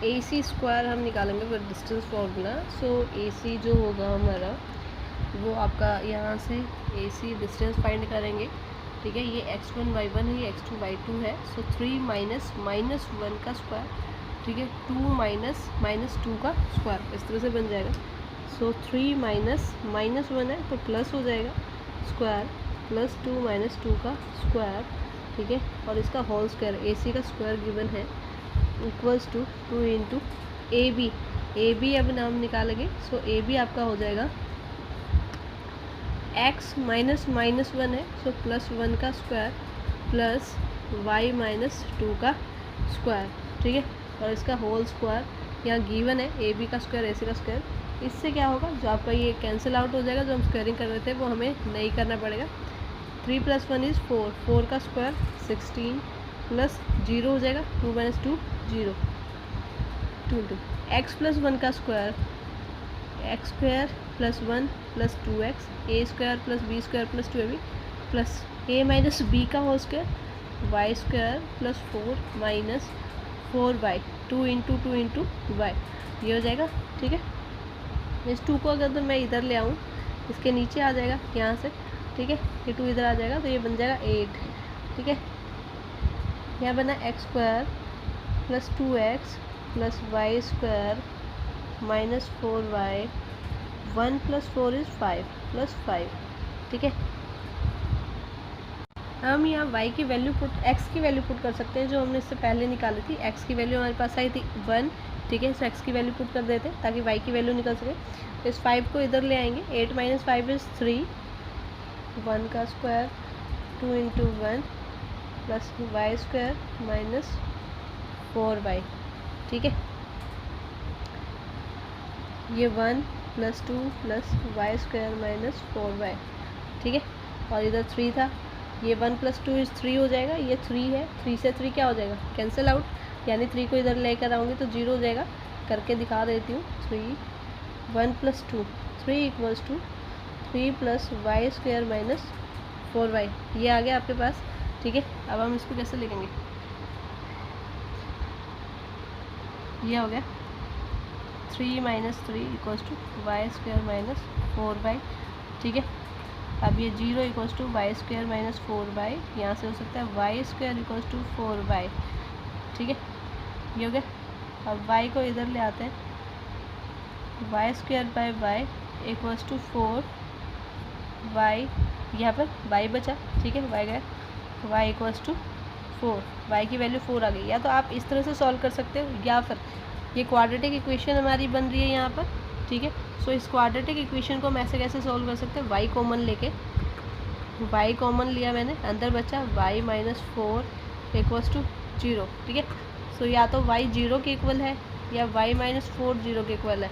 ए सी square हम निकालेंगे with distance formula. सो ए सी जो होगा हमारा वो आपका यहाँ से ए सी डिस्टेंस फाइंड करेंगे, ठीक है। ये x1 y1 है, ये x2 y2 है। सो 3 माइनस माइनस 1 का स्क्वायर, ठीक है, 2 माइनस माइनस 2 का स्क्वायर, इस तरह से बन जाएगा। सो 3 माइनस माइनस 1 है तो प्लस हो जाएगा स्क्वायर, प्लस 2 माइनस 2 का स्क्वायर, ठीक है, और इसका होल स्क्वायर, ए सी का स्क्वायर गिवन है, equals to 2 into A B अब नाम निकालेंगे। सो ए बी आपका हो जाएगा x माइनस माइनस 1 है, सो प्लस 1 का स्क्वायर प्लस y माइनस 2 का स्क्वायर, ठीक है, और इसका होल स्क्वायर यहाँ गिवन है, ए बी का स्क्वायर ए सी का स्क्वायर। इससे क्या होगा, जो आपका ये कैंसिल आउट हो जाएगा, जो हम स्क्वायरिंग कर रहे थे वो हमें नहीं करना पड़ेगा। 3 + 1 इज़ 4, 4 का स्क्वायर 16 प्लस 0 हो जाएगा, 2 माइनस 2 0, 2 इंटू एक्स प्लस 1 का square, x square plus 1 plus 2x, a square plus b square plus 2ab plus a minus b का whole square, y square plus 4 minus 4y, 2 into y, ये हो जाएगा, ठीक है। इस 2 को अगर तो मैं इधर ले आऊँ, इसके नीचे आ जाएगा यहाँ से, ठीक है, ये 2 इधर आ जाएगा तो ये बन जाएगा 8, ठीक है। यहाँ बना X square plus 2x plus Y square minus 4y, 1 + 4 is 5 plus 5, ठीक है। हम यहाँ y की वैल्यू पुट, x की वैल्यू पुट कर सकते हैं, जो हमने इससे पहले निकाली थी। x की वैल्यू हमारे पास आई थी 1, ठीक है, सो x की वैल्यू पुट कर देते हैं ताकि y की वैल्यू निकल सके। तो इस 5 को इधर ले आएंगे, 8 माइनस 5 इज़ 3, 1 का square 2 into 1 plus Y square minus 4y, ठीक है। ये 1 + 2 plus Y square minus 4y, ठीक है, और इधर 3 था, ये 1 + 2 इज़ 3 हो जाएगा, ये 3 है, 3 से 3 क्या हो जाएगा, कैंसिल आउट, यानी 3 को इधर लेकर आऊँगी तो 0 हो जाएगा। करके दिखा देती हूँ, 3 1 + 2 3 equals to 3 plus Y square minus 4y, ये आ गया आपके पास, ठीक है। अब हम इसको कैसे लिखेंगे, ये हो गया 3 - 3 equals to Y square minus 4y, ठीक है। अब ये 0 equals to Y square minus 4y, यहाँ से हो सकता है Y square equals to 4y, ठीक है, ये हो गया। अब y को इधर ले आते हैं, Y square by Y equals to 4y, यहाँ पर y बचा, ठीक है, y गया, y इक्वल्स टू 4, y की वैल्यू 4 आ गई। या तो आप इस तरह से सॉल्व कर सकते हो, या फिर ये क्वाड्रेटिक इक्वेशन हमारी बन रही है यहाँ पर, ठीक है। सो इस क्वाड्रेटिक इक्वेशन को मैं ऐसे कैसे सॉल्व कर सकते हैं, y कॉमन लेके, y कॉमन लिया मैंने, अंदर बचा y माइनस 4 इक्वल्स टू 0, ठीक है। सो या तो y 0 के इक्वल है या y माइनस 4 0 के इक्वल है।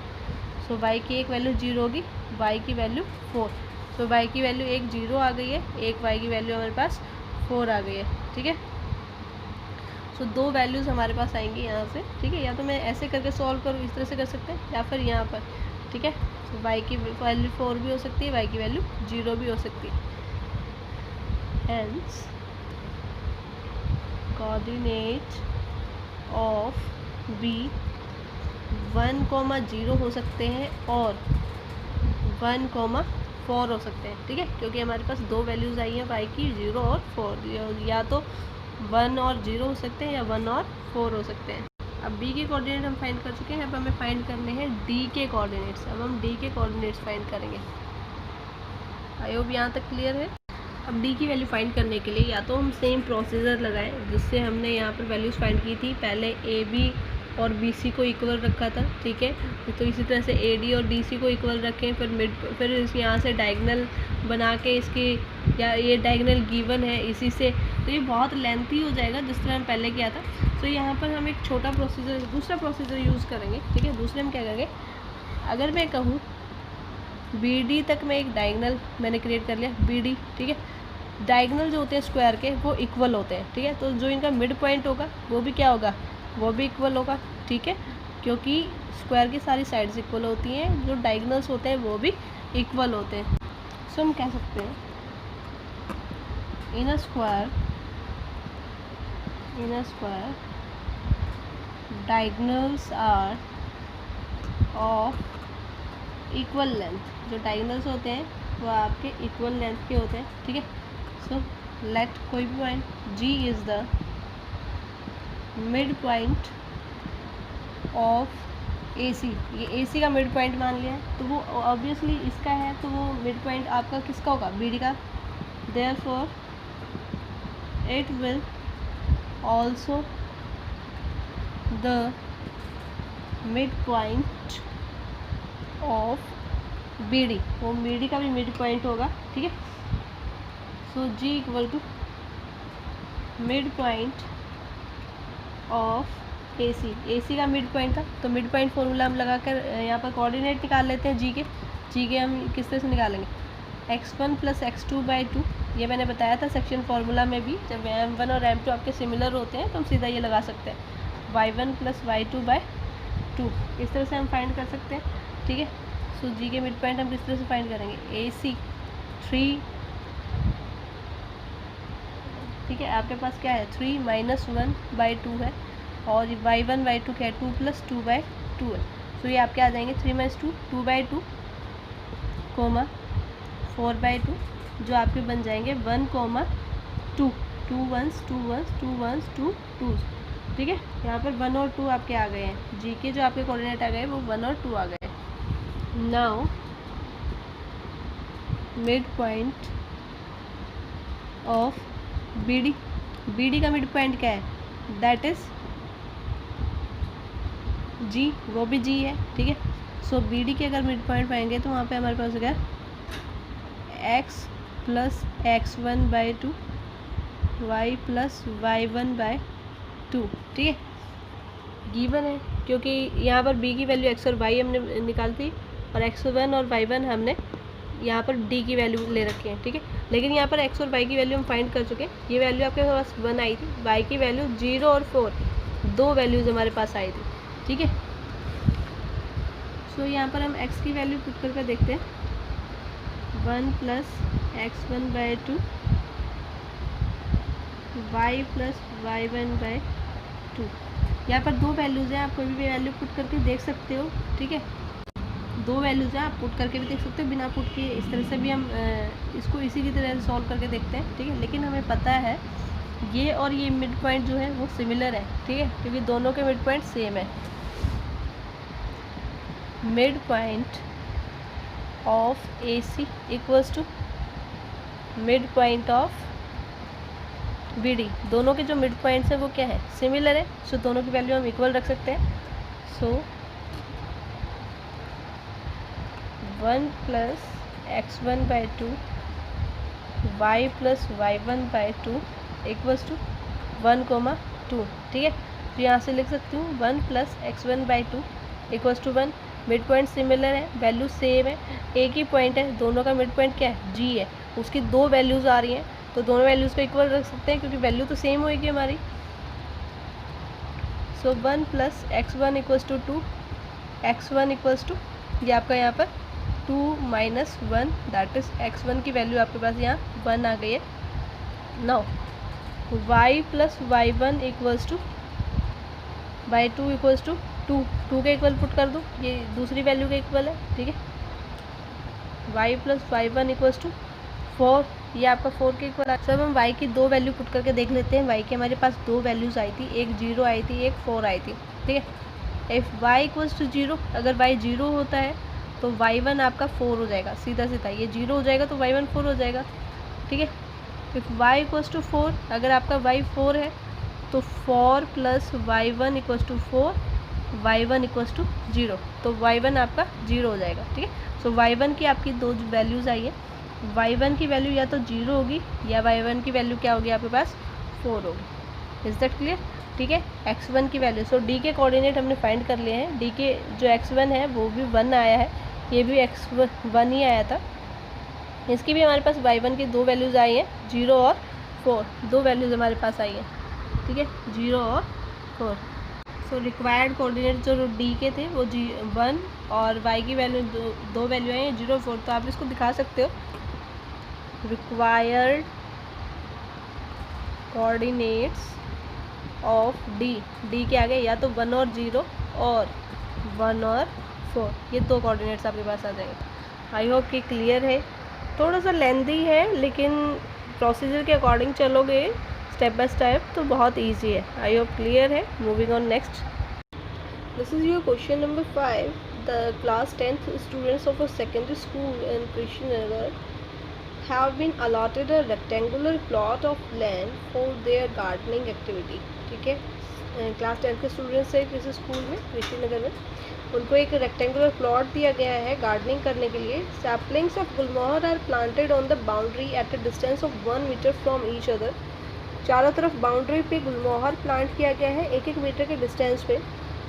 सो y की एक वैल्यू 0 होगी, y की वैल्यू 4, सो y की वैल्यू एक 0 आ गई है, एक y की वैल्यू हमारे पास 4 आ गई है, ठीक है। सो 2 वैल्यूज़ हमारे पास आएंगी यहाँ से, ठीक है। या तो मैं ऐसे करके सॉल्व करूँ, इस तरह से कर सकते हैं, या फिर यहाँ पर, ठीक है। तो y की वैल्यू 4 भी हो सकती है, y की वैल्यू 0 भी हो सकती है। हेंस कोऑर्डिनेट ऑफ b 1, 0 हो सकते हैं और 1, 4 हो सकते हैं, ठीक है, क्योंकि हमारे पास 2 वैल्यूज़ आई हैं y की, 0 और 4, या तो 1 और 0 हो सकते हैं या 1 और 4 हो सकते हैं। अब b के कोऑर्डिनेट हम फाइंड कर चुके हैं, अब हमें फाइंड करने हैं d के कोऑर्डिनेट्स। अब हम d के कोऑर्डिनेट्स फाइंड करेंगे। आई होप यहाँ तक क्लियर है। अब d की वैल्यू फाइंड करने के लिए या तो हम सेम प्रोसीजर लगाएं जिससे हमने यहाँ पर वैल्यूज़ फाइंड की थी, पहले ए बी और बी सी को इक्वल रखा था, ठीक है। तो इसी तरह से ए डी और डी सी को इक्वल रखें, फिर यहाँ से डायगोनल बना के इसकी, या ये डायगोनल गिवन है इसी से, तो ये बहुत लेंथी हो जाएगा जिस तरह हम पहले किया था। तो यहाँ पर हम एक छोटा प्रोसीजर, दूसरा प्रोसीजर यूज़ करेंगे, ठीक है। दूसरे में क्या करेंगे, अगर मैं कहूँ बी डी तक मैं एक डायगोनल मैंने क्रिएट कर लिया, बी डी, ठीक है। डायगोनल जो होते हैं स्क्वायर के वो इक्वल होते हैं, ठीक है। तो जो इनका मिड पॉइंट होगा वो भी क्या होगा, वो भी इक्वल होगा, ठीक है, क्योंकि स्क्वायर की सारी साइड्स इक्वल होती हैं, जो डायगोनल्स होते हैं वो भी इक्वल होते हैं। सो हम कह सकते हैं in a square diagonals are of equal length, जो डायगोनल्स होते हैं वो आपके इक्वल लेंथ के होते हैं, ठीक है। सो लेट कोई भी point G is the mid point of AC, ये AC का मिड पॉइंट मान लिया है, तो वो ऑब्वियसली इसका है, तो वो मिड पॉइंट आपका किसका होगा, BD का। Therefore it will also the mid point of BD, वो BD का भी मिड पॉइंट होगा, ठीक है। So G equal to mid point of AC का मिड पॉइंट था, तो मिड पॉइंट फॉर्मूला हम लगा कर यहाँ पर कोऑर्डिनेट निकाल लेते हैं G के हम किस तरह से निकालेंगे, x1 + x2/2, ये मैंने बताया था सेक्शन फार्मूला में भी, जब m1 और m2 आपके सिमिलर होते हैं तो हम सीधा ये लगा सकते हैं, y1 + y2/2, इस तरह से हम फाइंड कर सकते हैं, ठीक है। सो G के मिड पॉइंट हम किस तरह से फाइंड करेंगे, AC 3, ठीक है, आपके पास क्या है 3 - 1/2 है, और y1 y2 क्या है 2 + 2/2 है। सो ये आपके आ जाएंगे 3 - 2 2/2, 4/2, जो आपके बन जाएंगे 1, 2, 2 1s 2 1s 2 1s 2 2s, ठीक है। यहाँ पर 1 और 2 आपके आ गए हैं, G के जो आपके कोऑर्डिनेट आ गए वो 1 और 2 आ गए। Now mid point of BD का मिड पॉइंट क्या है, दैट इज G, वो भी G है, ठीक है। सो BD के अगर मिड पॉइंट पाएंगे तो वहाँ पे हमारे पास हो गया x + x1/2 y + y1/2, ठीक है, गिवन है, क्योंकि यहाँ पर B की वैल्यू x और y हमने निकाली थी, और x1 और y1 हमने यहाँ पर D की वैल्यू ले रखी है, ठीक है। लेकिन यहाँ पर x और y की वैल्यू हम फाइंड कर चुके हैं, ये वैल्यू आपके पास 1 आई थी, y की वैल्यू 0 और 4, 2 वैल्यूज़ हमारे पास आई थी, ठीक है। सो यहाँ पर हम x की वैल्यू पुट करके देखते हैं, 1 + x1/2 y + y1/2, यहाँ पर 2 वैल्यूज़ हैं, आप कोई भी वैल्यू पुट करके देख सकते हो, ठीक है। 2 वैल्यूज़ हैं, आप पुट करके भी देख सकते हो, बिना पुट के इस तरह से भी हम इसको इसी की तरह सॉल्व करके देखते हैं, ठीक है। लेकिन हमें पता है ये और ये मिड पॉइंट जो है वो सिमिलर है, ठीक है, क्योंकि दोनों के मिड पॉइंट सेम है। Mid point of AC equals to mid point of BD, दोनों के जो मिड पॉइंट्स हैं वो क्या है, सिमिलर है, सो दोनों की वैल्यू हम इक्वल रख सकते हैं। सो 1 + x1/2 y + y1/2 equals to 1, 2, ठीक है। तो यहाँ से लिख सकती हूँ 1 + x1/2 equals to 1, mid point similar है, वैल्यू सेम है, एक ही पॉइंट है, दोनों का मिड पॉइंट क्या है, G है, उसकी 2 वैल्यूज़ आ रही हैं, तो दोनों वैल्यूज़ को इक्वल रख सकते हैं, क्योंकि वैल्यू तो सेम होगी हमारी। So 1 + x1 equals to 2, x1 equals to, ये आपका यहाँ पर 2 - 1, दैट इज़ x1 की वैल्यू आपके पास यहाँ 1 आ गई है। Now y + y1 equals to y2 equals to 2, 2 के इक्वल पुट कर दो, ये दूसरी वैल्यू के इक्वल है, ठीक है। y + y1 इक्वल्स टू 4, ये आपका 4 के इक्वल है। सब हम y की 2 वैल्यू पुट करके देख लेते हैं। y के हमारे पास 2 वैल्यूज़ आई थी, एक 0 आई थी, एक 4 आई थी, ठीक है। इफ़ y इक्वल्स टू 0, अगर y 0 होता है तो y1 आपका 4 हो जाएगा, सीधा सीधा ये 0 हो जाएगा तो y1 4 हो जाएगा, ठीक है। इफ़ y इक्वल्स टू 4, अगर आपका y 4 है तो 4 + y1 equals to 4, y1 equals to 0, तो y1 आपका 0 हो जाएगा, ठीक है। सो y1 की आपकी 2 वैल्यूज़ आई है, y1 की वैल्यू या तो 0 होगी या y1 की वैल्यू क्या होगी आपके पास 4 होगी। इज़ दैट क्लियर, ठीक है। x1 की वैल्यू, सो D के कोऑर्डिनेट हमने फाइंड कर लिए हैं, D के जो x1 है वो भी 1 आया है, ये भी x1 ही आया था, इसकी भी हमारे पास y1 की 2 वैल्यूज़ आई हैं, 0 और 4, 2 वैल्यूज़ हमारे पास आई हैं, ठीक है, 0 और 4। सो रिक्वायर्ड कोऑर्डिनेट जो D के थे वो 1 और y की वैल्यू 2 वैल्यू आई हैं 0 और 4, तो आप इसको दिखा सकते हो, required coordinates of D, D के आगे या तो 1 और 0 और 1 और 4, ये 2 कोऑर्डिनेट्स आपके पास आ जाएंगे। आई होप कि क्लियर है। थोड़ा सा लेंदी है लेकिन प्रोसीजर के अकॉर्डिंग चलोगे स्टेप बाय स्टेप तो बहुत ईजी है। आई होप क्लियर है। Moving on next, this is your question number 5। The class 10th students of a secondary school in Krishnanagar have been allotted a rectangular plot of land for their gardening activity। ठीक है, class 10 के students है किसी school में कृष्णनगर में, उनको एक rectangular plot दिया गया है गार्डनिंग करने के लिए। Saplings of gulmohar are planted on the boundary at a distance of 1 metre from each other. चारों तरफ बाउंड्री पे गुलमोहर प्लांट किया गया है 1-1 मीटर के डिस्टेंस पे।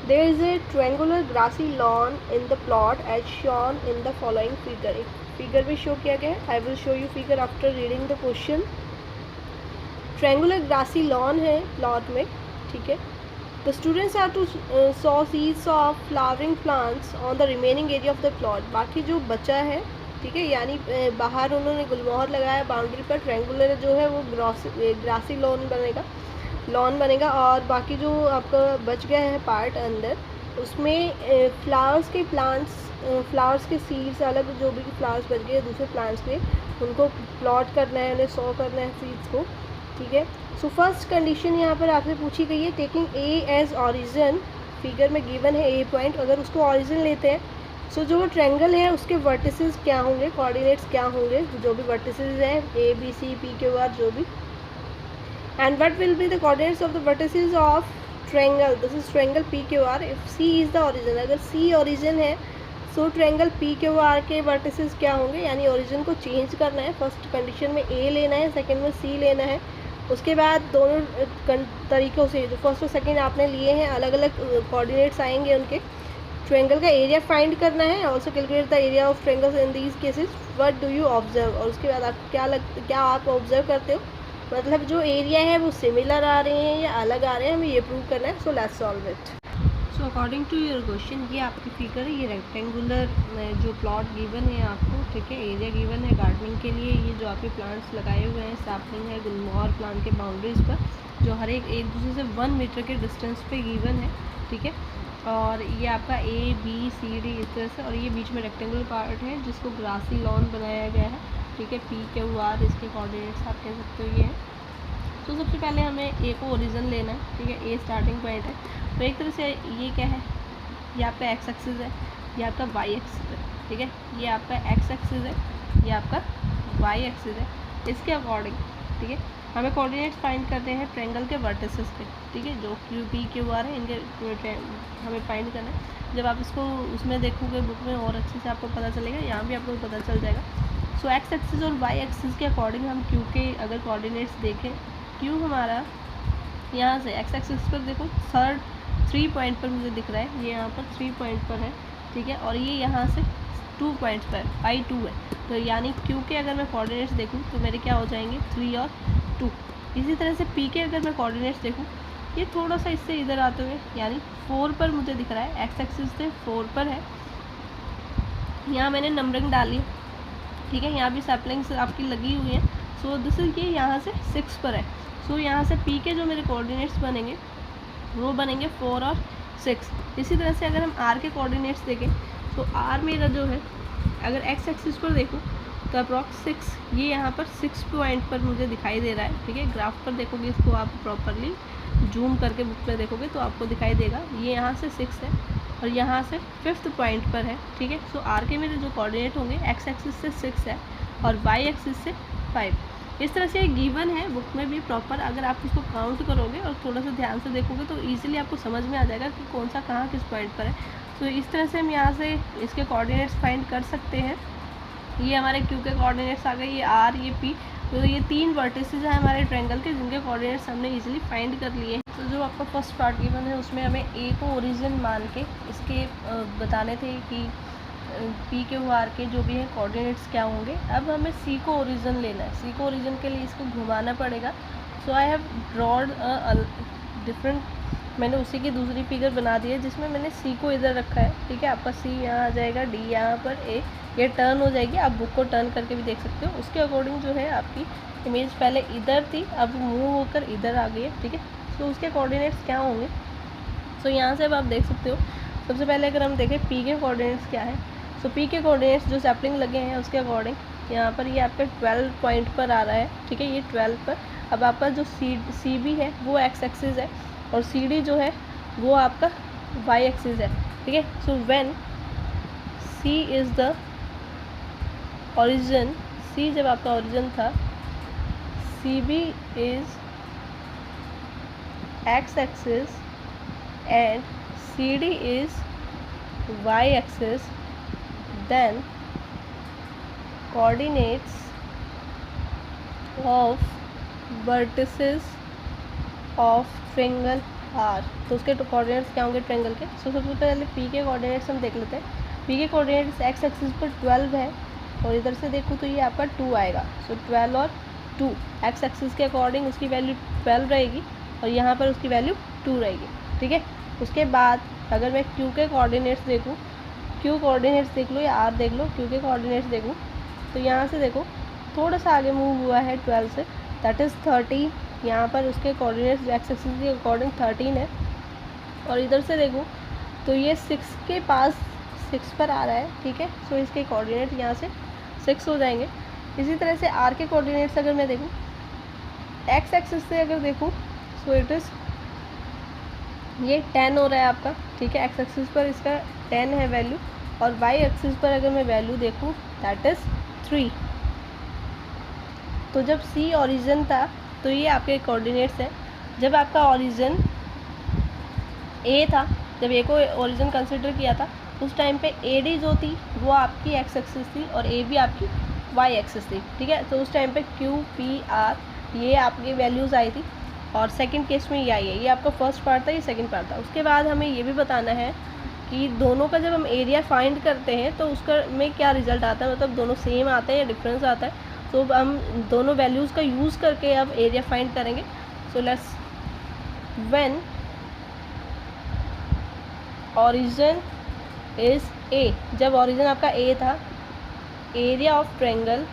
There is a triangular grassy lawn in the plot as shown in the following figure. एक figure भी शो किया गया है। I will show you figure after reading the question. Triangular grassy lawn है plot में, ठीक है। The students have to sow seeds of flowering plants on the remaining area of the plot. बाकी जो बचा है, ठीक है, यानी बाहर उन्होंने गुलमोहर लगाया बाउंड्री पर, ट्रायंगुलर जो है वो ग्रासी लॉन बनेगा और बाकी जो आपका बच गया है पार्ट अंदर, उसमें फ्लावर्स के सीड्स, अलग जो भी फ्लावर्स बच गए दूसरे प्लांट्स के, उनको प्लॉट करना है, उन्हें सॉ करना है सीड्स को, ठीक है। सो फर्स्ट कंडीशन यहाँ पर आपसे पूछी गई है, taking a as origin. Figure में गिवन है ए पॉइंट, अगर उसको ऑरिजिन लेते हैं सो जो ट्रायंगल है उसके वर्टिसेस क्या होंगे, कोऑर्डिनेट्स क्या होंगे, जो भी वर्टिसेस हैं A B C P Q R जो भी, and what will be the coordinates of the vertices of triangle. This is triangle P Q R if C is the origin. अगर सी ऑरिजिन है so triangle P Q R के vertices क्या होंगे, यानी origin को change करना है। First condition में ए लेना है, सेकेंड में सी लेना है। उसके बाद दोनों तरीक़ों से जो फर्स्ट और सेकेंड आपने लिए हैं अलग अलग कोऑर्डिनेट्स आएंगे उनके। ट्रायंगल का एरिया फाइंड करना है, also calculate the area of triangles in these cases. What do you observe, और उसके बाद आप क्या आप ऑब्जर्व करते हो, मतलब जो एरिया है वो सिमिलर आ रहे हैं या अलग आ रहे हैं, हमें ये प्रूव करना है। So let's solve it. So according to your question, ये आपकी फिगर है, ये रेक्टेंगुलर जो प्लॉट गिवन है आपको, ठीक है, एरिया गिवन है गार्डनिंग के लिए। ये जो आपके प्लांट्स लगाए हुए हैं, सैपलिंग है गुलमोहर प्लांट के बाउंड्रीज पर, जो हर एक दूसरे से 1 मीटर के डिस्टेंस पे गिवन है, ठीक है। और ये आपका ए बी सी डी इस तरह से, और ये बीच में रेक्टेंगुलर पार्ट है जिसको ग्रासी लॉन बनाया गया है, ठीक है। पी क्यू आर इसके कोऑर्डिनेट्स आप कह सकते हो ये है। तो सबसे पहले हमें ए को ओरिजिन लेना है, ठीक है, ए स्टार्टिंग पॉइंट है। तो एक तरह से ये क्या है, ये आपका एक्स एक्सिस है, ये आपका वाई एक्सिस है, ठीक है। ये आपका एक्स एक्सिस है, ये आपका वाई एक्सिस है। इसके अकॉर्डिंग, ठीक है, हमें कोऑर्डिनेट्स फाइंड करते हैं ट्रायंगल के वर्टिसेस के, ठीक है, जो क्यू पी क्यू आर है, इनके हमें फाइंड करना है। जब आप इसको उसमें देखोगे बुक में और अच्छे से आपको पता चलेगा, यहाँ भी आपको पता चल जाएगा। सो एक्स एक्सिस और वाई एक्सिस के अकॉर्डिंग हम क्यू के अगर कोऑर्डिनेट्स देखें, क्यू हमारा यहाँ से एक्स एक्सिस पर देखो 3 पॉइंट पर मुझे दिख रहा है, ये यहाँ पर 3 पॉइंट पर है, ठीक है, और ये यहाँ से 2 पॉइंट्स पर I2 है। तो यानी क्यू के अगर मैं कोऑर्डिनेट्स देखूँ तो मेरे क्या हो जाएंगे 3 और 2। इसी तरह से पी के अगर मैं कोऑर्डिनेट्स देखूँ, ये थोड़ा सा इससे इधर आते हुए यानी 4 पर मुझे दिख रहा है, एक्स एक्सिस से 4 पर है। यहाँ मैंने नंबरिंग डाली, ठीक है, यहाँ भी सैपलिंग्स आपकी लगी हुई हैं। सो दिस इज ये यहाँ से 6 पर है। सो यहाँ से पी के जो मेरे कोऑर्डिनेट्स बनेंगे वो बनेंगे 4 और 6। इसी तरह से अगर हम आर के कोऑर्डिनेट्स देखें तो आर मेरा जो है, अगर एक्स एक्सिस पर देखूँ तो अप्रॉक्स 6, ये यहाँ पर 6 पॉइंट पर मुझे दिखाई दे रहा है, ठीक है। ग्राफ पर देखोगे इसको आप प्रॉपरली जूम करके बुक में देखोगे तो आपको दिखाई देगा, ये यहाँ से 6 है और यहाँ से 5th पॉइंट पर है, ठीक है। सो आर के मेरे जो कोऑर्डिनेट होंगे एक्स एक्सिस से 6 है और वाई एक्सिस से 5। इस तरह से गिवन है बुक में भी प्रॉपर, अगर आप इसको काउंट करोगे और थोड़ा सा ध्यान से देखोगे तो ईजिली आपको समझ में आ जाएगा कि कौन सा कहाँ किस पॉइंट पर है। तो इस तरह से हम यहाँ से इसके कोऑर्डिनेट्स फाइंड कर सकते हैं। ये हमारे क्यू के कोऑर्डिनेट्स आ गए, ये आर, ये पी, तो ये 3 वर्टिसेस हैं हमारे ट्रायंगल के जिनके कोऑर्डिनेट्स हमने इजीली फाइंड कर लिए हैं। तो जो आपका फर्स्ट पार्ट गिवन है उसमें हमें ए को ओरिजिन मान के इसके बताने थे कि पी क्यू आर के जो भी है कोऑर्डिनेट्स क्या होंगे। अब हमें सी को ओरिजिन लेना है, सी को ओरिजिन के लिए इसको घुमाना पड़ेगा। सो आई हैव ड्रॉड डिफरेंट, मैंने उसी की दूसरी फिगर बना दी है जिसमें मैंने सी को इधर रखा है, ठीक है। आपका सी यहाँ आ जाएगा, डी यहाँ पर, ए, ये टर्न हो जाएगी। आप बुक को टर्न करके भी देख सकते हो। उसके अकॉर्डिंग जो है आपकी इमेज पहले इधर थी, अब मूव होकर इधर आ गई है, ठीक है। तो उसके कोऑर्डिनेट्स क्या होंगे? सो यहाँ से अब आप देख सकते हो, सबसे पहले अगर हम देखें पी के कोऑर्डिनेट्स क्या है, सो पी के कोऑर्डिनेट्स जो सैपलिंग लगे हैं उसके अकॉर्डिंग यहाँ पर ये आपका 12 पॉइंट पर आ रहा है, ठीक है, ये 12 पर। अब आपका जो सी बी है वो एक्स एक्सिस है और सी डी जो है वो आपका वाई एक्सिस है, ठीक है। So when C is the origin, C जब आपका ओरिजिन था, C B is x axis and CD is y axis, then coordinates of vertices of triangle R, तो उसके कोऑर्डिनेट्स क्या होंगे ट्रायंगल के? सो सबसे पहले P के कोऑर्डिनेट्स हम देख लेते हैं। P के कोऑर्डिनेट्स x एक्सिस पर 12 है और इधर से देखो तो ये आपका 2 आएगा। सो 12 और 2 x एक्सिस के अकॉर्डिंग उसकी वैल्यू 12 रहेगी और यहाँ पर उसकी वैल्यू 2 रहेगी, ठीक है। उसके बाद अगर मैं Q के कोऑर्डिनेट्स देखूँ, Q कोऑर्डिनेट्स देख लो या R देख लो, Q के कोऑर्डिनेट्स देखूँ तो यहाँ से देखो थोड़ा सा आगे मूव हुआ है 12 से, दैट इज़ 30। यहाँ पर उसके कोऑर्डिनेट्स एक्स एक्सिस के अकॉर्डिंग 13 है और इधर से देखो तो ये 6 के पास 6 पर आ रहा है, ठीक है। सो इसके कोऑर्डिनेट यहाँ से 6 हो जाएंगे। इसी तरह से R के कोऑर्डिनेट्स अगर मैं देखूँ एक्स एक्सिस से अगर देखूँ सो इट इज़ ये 10 हो रहा है आपका, ठीक है। एक्स एक्सिस पर इसका 10 है वैल्यू और वाई एक्सिस पर अगर मैं वैल्यू देखूँ दैट इज़ 3। तो जब सी ओरिजिन था तो ये आपके कोऑर्डिनेट्स हैं। जब आपका ओरिजिन ए था, जब ए को ओरिजिन कंसिडर किया था उस टाइम पे ए डी जो थी वो आपकी एक्स एक्सिस थी और ए बी आपकी वाई एक्सिस थी, ठीक है। तो उस टाइम पे क्यू पी आर ये आपकी वैल्यूज़ आई थी और सेकंड केस में ये आई है। ये आपका फर्स्ट पार्ट था, ये सेकंड पार्ट था। उसके बाद हमें ये भी बताना है कि दोनों का जब हम एरिया फाइंड करते हैं तो उसका में क्या रिजल्ट आता है, मतलब दोनों सेम आते हैं या डिफरेंस आता है। तो हम दोनों वैल्यूज़ का यूज़ करके अब एरिया फाइंड करेंगे। So let's when origin is a, जब ओरिजिन आपका ए था, area of triangle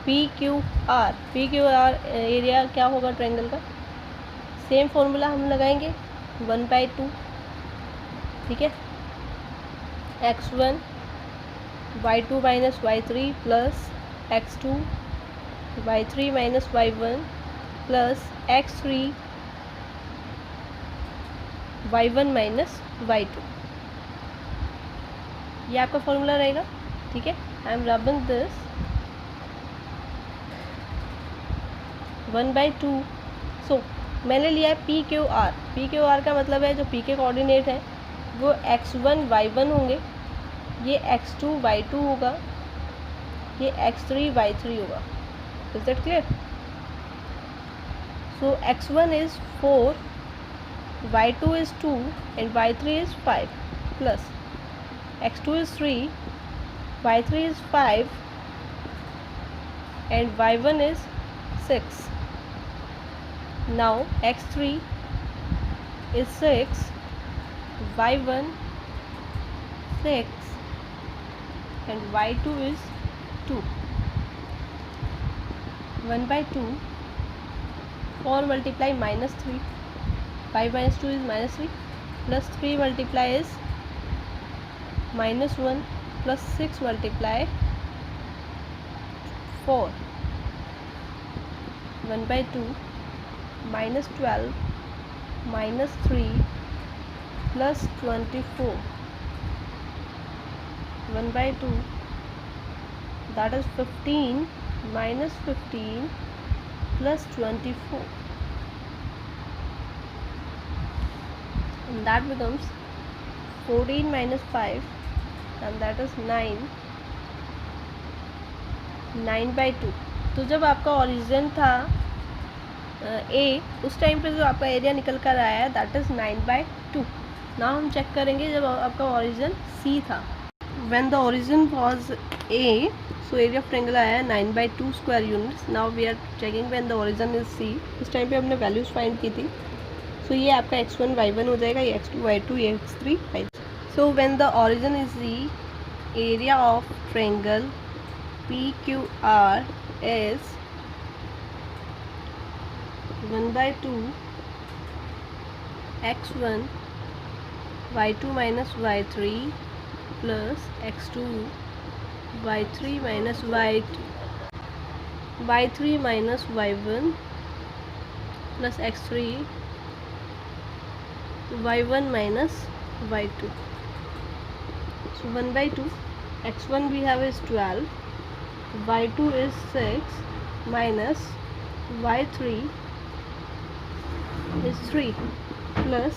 P Q are area क्या होगा ट्रायंगल का? सेम फॉर्मूला हम लगाएंगे 1/2, ठीक है। x1 y2 minus y3 plus x2 y3 minus y1 plus x3 y1 minus y2, ये आपका फॉर्मूला रहेगा, ठीक है। आई एम रबिंग दिस 1/2। सो मैंने लिया है पी क्यू आर का मतलब है जो पी के कोऑर्डिनेट है वो x1 y1 होंगे, ये x2 y2 होगा, ये x3 y3 होगा। Is that clear? So x1 is 4, y2 is 2 and y3 is 5 plus x2 is 3, y3 is 5 and y1 is 6. Now x3 is 6, y1 6 and y2 is 2. 1/2, 4 multiply minus 3, 5 minus 2 is minus 3 plus 3 multiply is minus 1 plus 6 multiply 4, 1/2 minus 12 minus 3 plus 24, 1/2 that is 15 minus 15 plus 24 and that becomes 14 minus 5 and that is 9, 9/2। तो जब आपका origin था ए उस time पे जो आपका area निकल कर आया है दैट इज़ 9/2। नाउ हम चेक करेंगे जब आपका ओरिजिन सी था, when the origin was A, so area of triangle आया है 9/2 square units. Now we are checking when the origin is C, उस टाइम पे हमने वैल्यूज़ फाइंड की थी। सो ये आपका x1 y1 हो जाएगा, ये x2 y2, ये x3 y3। So when the origin is Z, area of triangle PQR is 1/2 x1 y2 minus y3 plus x2 y3 minus y3 minus y1 plus x3 y1 minus y2. So 1/2 x1 we have is 12, y2 is 6 minus y3 is 3 plus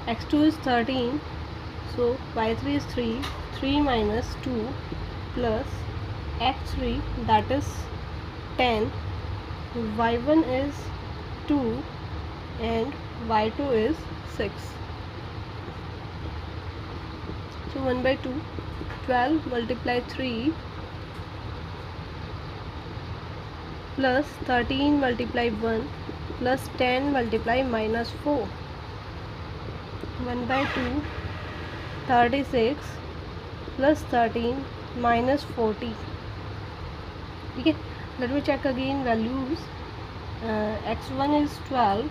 x2 is 13, so y3 is 3 minus 2 plus x3 that is 10, y1 is 2 and y2 is 6. So 1/2 12 multiply 3 plus 13 multiply 1 plus 10 multiply minus 4. 1/2 36 plus 13 minus 40. ठीक है, let me check again values. x1 is 12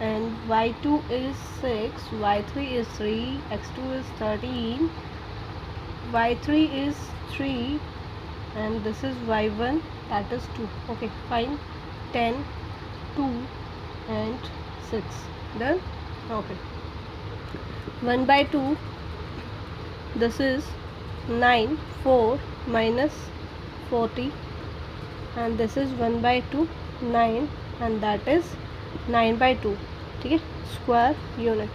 and y2 is 6, y3 is 3, x2 is 13, y3 is 3 and this is y1 that is 2. Okay, fine. 10 2 and 6 done. Okay, 1/2 this is 9 4 minus 40 and this is 1/2 9 and that is 9/2. ठीक है, square unit.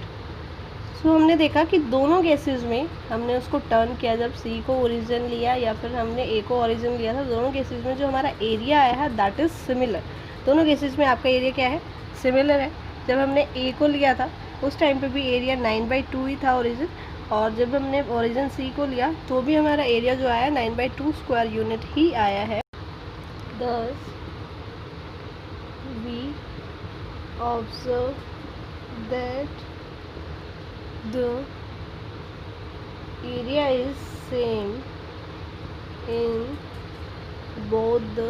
सो हमने देखा कि दोनों cases में हमने उसको turn किया, जब सी को ओरिजिन लिया या फिर हमने ए को ओरिजिन लिया था, दोनों केसेस में जो हमारा एरिया आया है दैट इज़ सिमिलर. दोनों केसेस में आपका एरिया क्या है, सिमिलर है. जब हमने ए को लिया था उस टाइम पे भी एरिया 9/2 ही था ओरिजिन, और जब हमने ओरिजिन सी को लिया तो भी हमारा एरिया जो आया 9/2 स्क्वायर यूनिट ही आया है. Thus we observe that the area is same in both the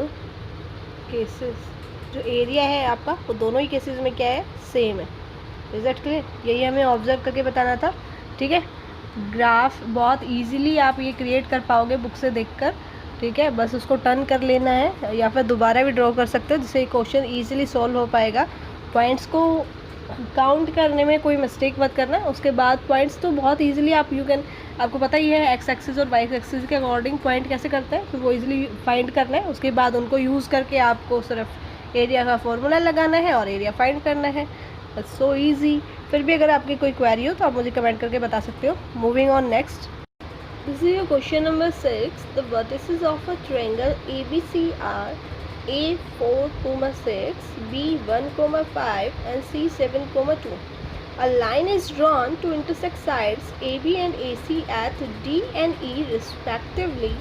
cases. जो एरिया है आपका वो दोनों ही केसेस में क्या है, सेम है. Is that clear? यही हमें ऑब्जर्व करके बताना था. ठीक है, ग्राफ बहुत इजीली आप ये क्रिएट कर पाओगे बुक से देखकर. ठीक है, बस उसको टर्न कर लेना है या फिर दोबारा भी ड्रॉ कर सकते हो जिससे ये क्वेश्चन ईजिली सॉल्व हो पाएगा. पॉइंट्स को काउंट करने में कोई मिस्टेक मत करना. उसके बाद पॉइंट्स तो बहुत इजीली आप आपको पता ही है एक्स एक्सिस और वाई एक्सिस के अकॉर्डिंग पॉइंट कैसे करते हैं, तो वो इजीली फाइंड करना है. उसके बाद उनको यूज़ करके आपको सिर्फ एरिया का फॉर्मूला लगाना है और एरिया फाइंड करना है. बस सो ईजी. फिर भी अगर आपकी कोई क्वेरी हो तो आप मुझे कमेंट करके बता सकते हो. Moving on next. This is your question number 6. The vertices of a triangle ABC are A 4,6, B 1,5 and C 7,2. A line is drawn to intersect sides AB and AC at D and E respectively,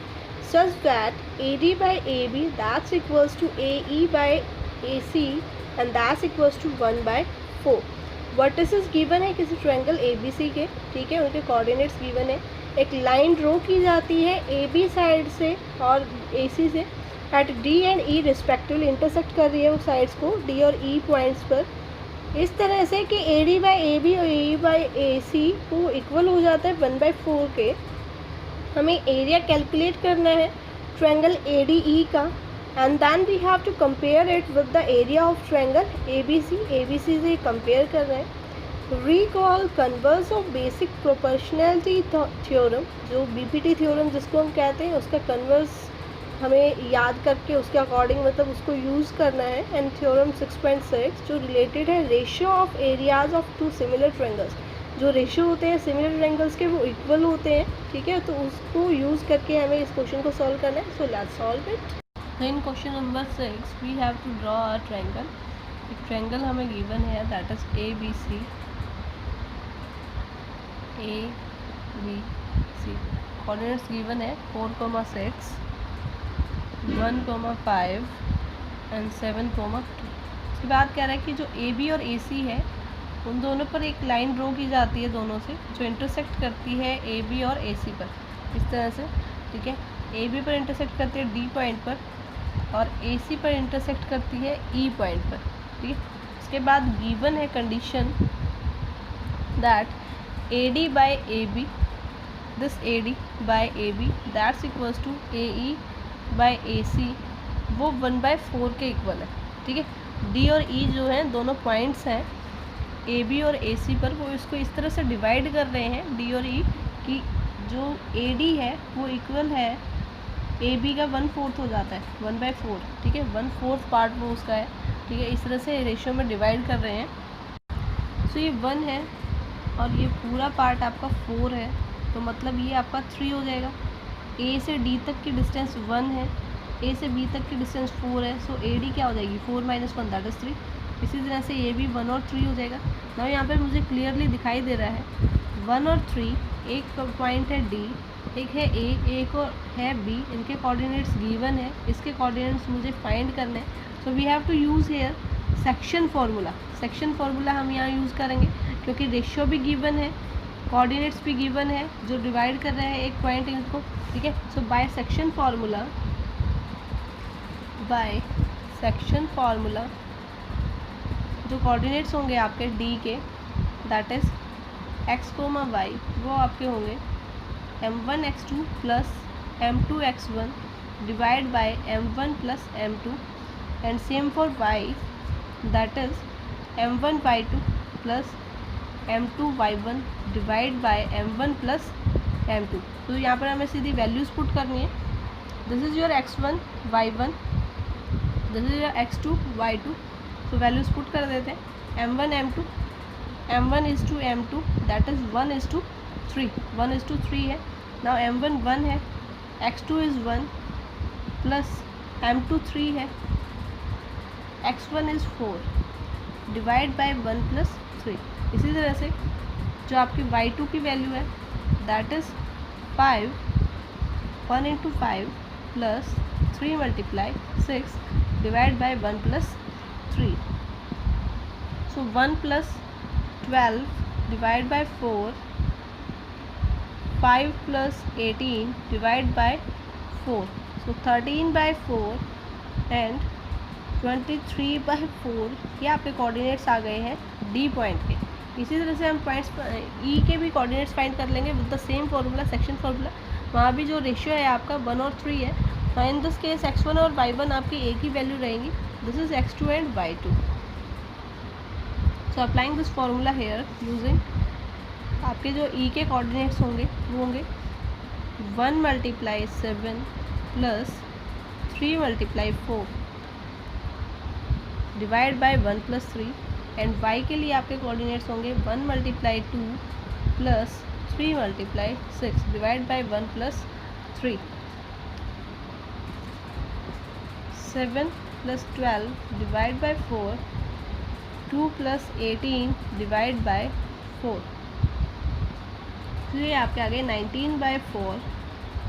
such that AD by AB that's equals to AE by AC and that's equals to 1/4. Vertices given है किसी triangle ABC के. ठीक है, उनके coordinates given है. एक line draw की जाती है AB साइड से और AC से at D and E respectively. Intersect कर रही है उस साइड्स को D और E पॉइंट्स पर, इस तरह से कि AD बाई AB और AE बाई AC को इक्वल हो जाता है 1/4 के. हमें एरिया कैलकुलेट करना है ट्रायंगल ADE का and then we have to compare it with the area of triangle ABC. ABC से कंपेयर कर रहे हैं. Recall converse of basic proportionality theorem, जो BPT थ्योरम जिसको हम कहते हैं उसका कन्वर्स हमें याद करके उसके अकॉर्डिंग मतलब उसको यूज़ करना है. एंड थ्योरम 6.6 जो रिलेटेड है ratio of areas of two similar triangles. जो रेशियो होते हैं सिमिलर ट्रायंगल्स के वो इक्वल होते हैं. ठीक है, तो उसको यूज़ करके हमें इस क्वेश्चन को सॉल्व करना है. So let's solve it. In question number 6 we have to draw a triangle. एक ट्रायंगल हमें गिवन है that is ABC. Coordinates given है 4,6, 1,5 एंड 7,2. उसके बाद कह रहा है कि जो AB और AC है उन दोनों पर एक लाइन ड्रॉ की जाती है दोनों से, जो इंटरसेक्ट करती है AB और AC पर इस तरह से. ठीक है, AB पर इंटरसेक्ट करती है D पॉइंट पर और AC पर इंटरसेक्ट करती है E पॉइंट पर, ठीक है। उसके बाद गिवन है condition that AD by AB, this AD by AB that's equals to AE by AC, वो 1/4 के इक्वल है, ठीक है। D और E जो है दोनों पॉइंट्स हैं AB और AC पर, वो इसको इस तरह से डिवाइड कर रहे हैं D और E कि जो AD है वो इक्वल है AB का 1/4 हो जाता है, 1/4, ठीक है। 1/4 पार्ट वो उसका है, ठीक है। इस तरह से रेशियो में डिवाइड कर रहे हैं। सो ये 1 है और ये पूरा पार्ट आपका 4 है, तो मतलब ये आपका 3 हो जाएगा। A से D तक की डिस्टेंस 1 है, A से B तक की डिस्टेंस 4 है, सो AD क्या हो जाएगी 4 - 1 दैट इज़ 3। इसी तरह से ये भी 1 और 3 हो जाएगा। ना यहाँ पर मुझे क्लियरली दिखाई दे रहा है 1 और 3, एक पॉइंट है D, एक है A, एक और है B, इनके कोऑर्डिनेट्स गिवन है, इसके कोऑर्डिनेट्स मुझे फाइंड करने हैं। So we have to use here section formula. Section formula हम यहाँ यूज़ करेंगे क्योंकि रेशियो भी गिवन है, कोऑर्डिनेट्स भी गिवन है जो डिवाइड कर रहे हैं एक पॉइंट इनको, ठीक है। So by section formula, by section formula जो कोऑर्डिनेट्स होंगे आपके D के, दैट इज़ x, y, वो आपके होंगे m1 x2 plus m2 x1 divide by m1 plus m2, and same for y, that is m1 y2 plus m2 y1 divide by m1 plus m2। तो यहाँ पर हमें सीधी values put करनी है। This is your x1 y1, this is your x2 y2। तो values put कर देते हैं। m1 m2, m1 is to m2, that is 1 is to 3, 1 is to 3 है। नाउ m1 1 है, x2 इज़ 1 प्लस m2 3 है, x1 is 4 divide bye 1 plus 3। इसी तरह से जो आपकी y2 की वैल्यू है that is 5, 1 into 5 plus 3 multiply 6 divide by 1 plus 3। So 1 plus 12 divide by 4, 5 plus 18 divide by 4, so 13/4 and 23/4, ये आपके कोऑर्डिनेट्स आ गए हैं D पॉइंट के। इसी तरह से हम पॉइंट्स E के भी कोऑर्डिनेट्स फाइंड कर लेंगे with the same formula, section formula. वहाँ भी जो रेशियो है आपका 1 और 3 है, इन दिस केस x1 और y1 आपकी एक ही वैल्यू रहेंगी, this is x2 and y2। So applying this formula here using, आपके जो E के कोऑर्डिनेट्स होंगे वो होंगे 1 × 7 plus 3 × 4 divide bye 1 plus 3, and y के लिए आपके कोऑर्डिनेट्स होंगे 1 × 2 plus 3 × 6 divide by 1 plus 3। 7 plus 12 divide by 4, 2 plus 18 divide by 4। तो ये आपके आगे 19/4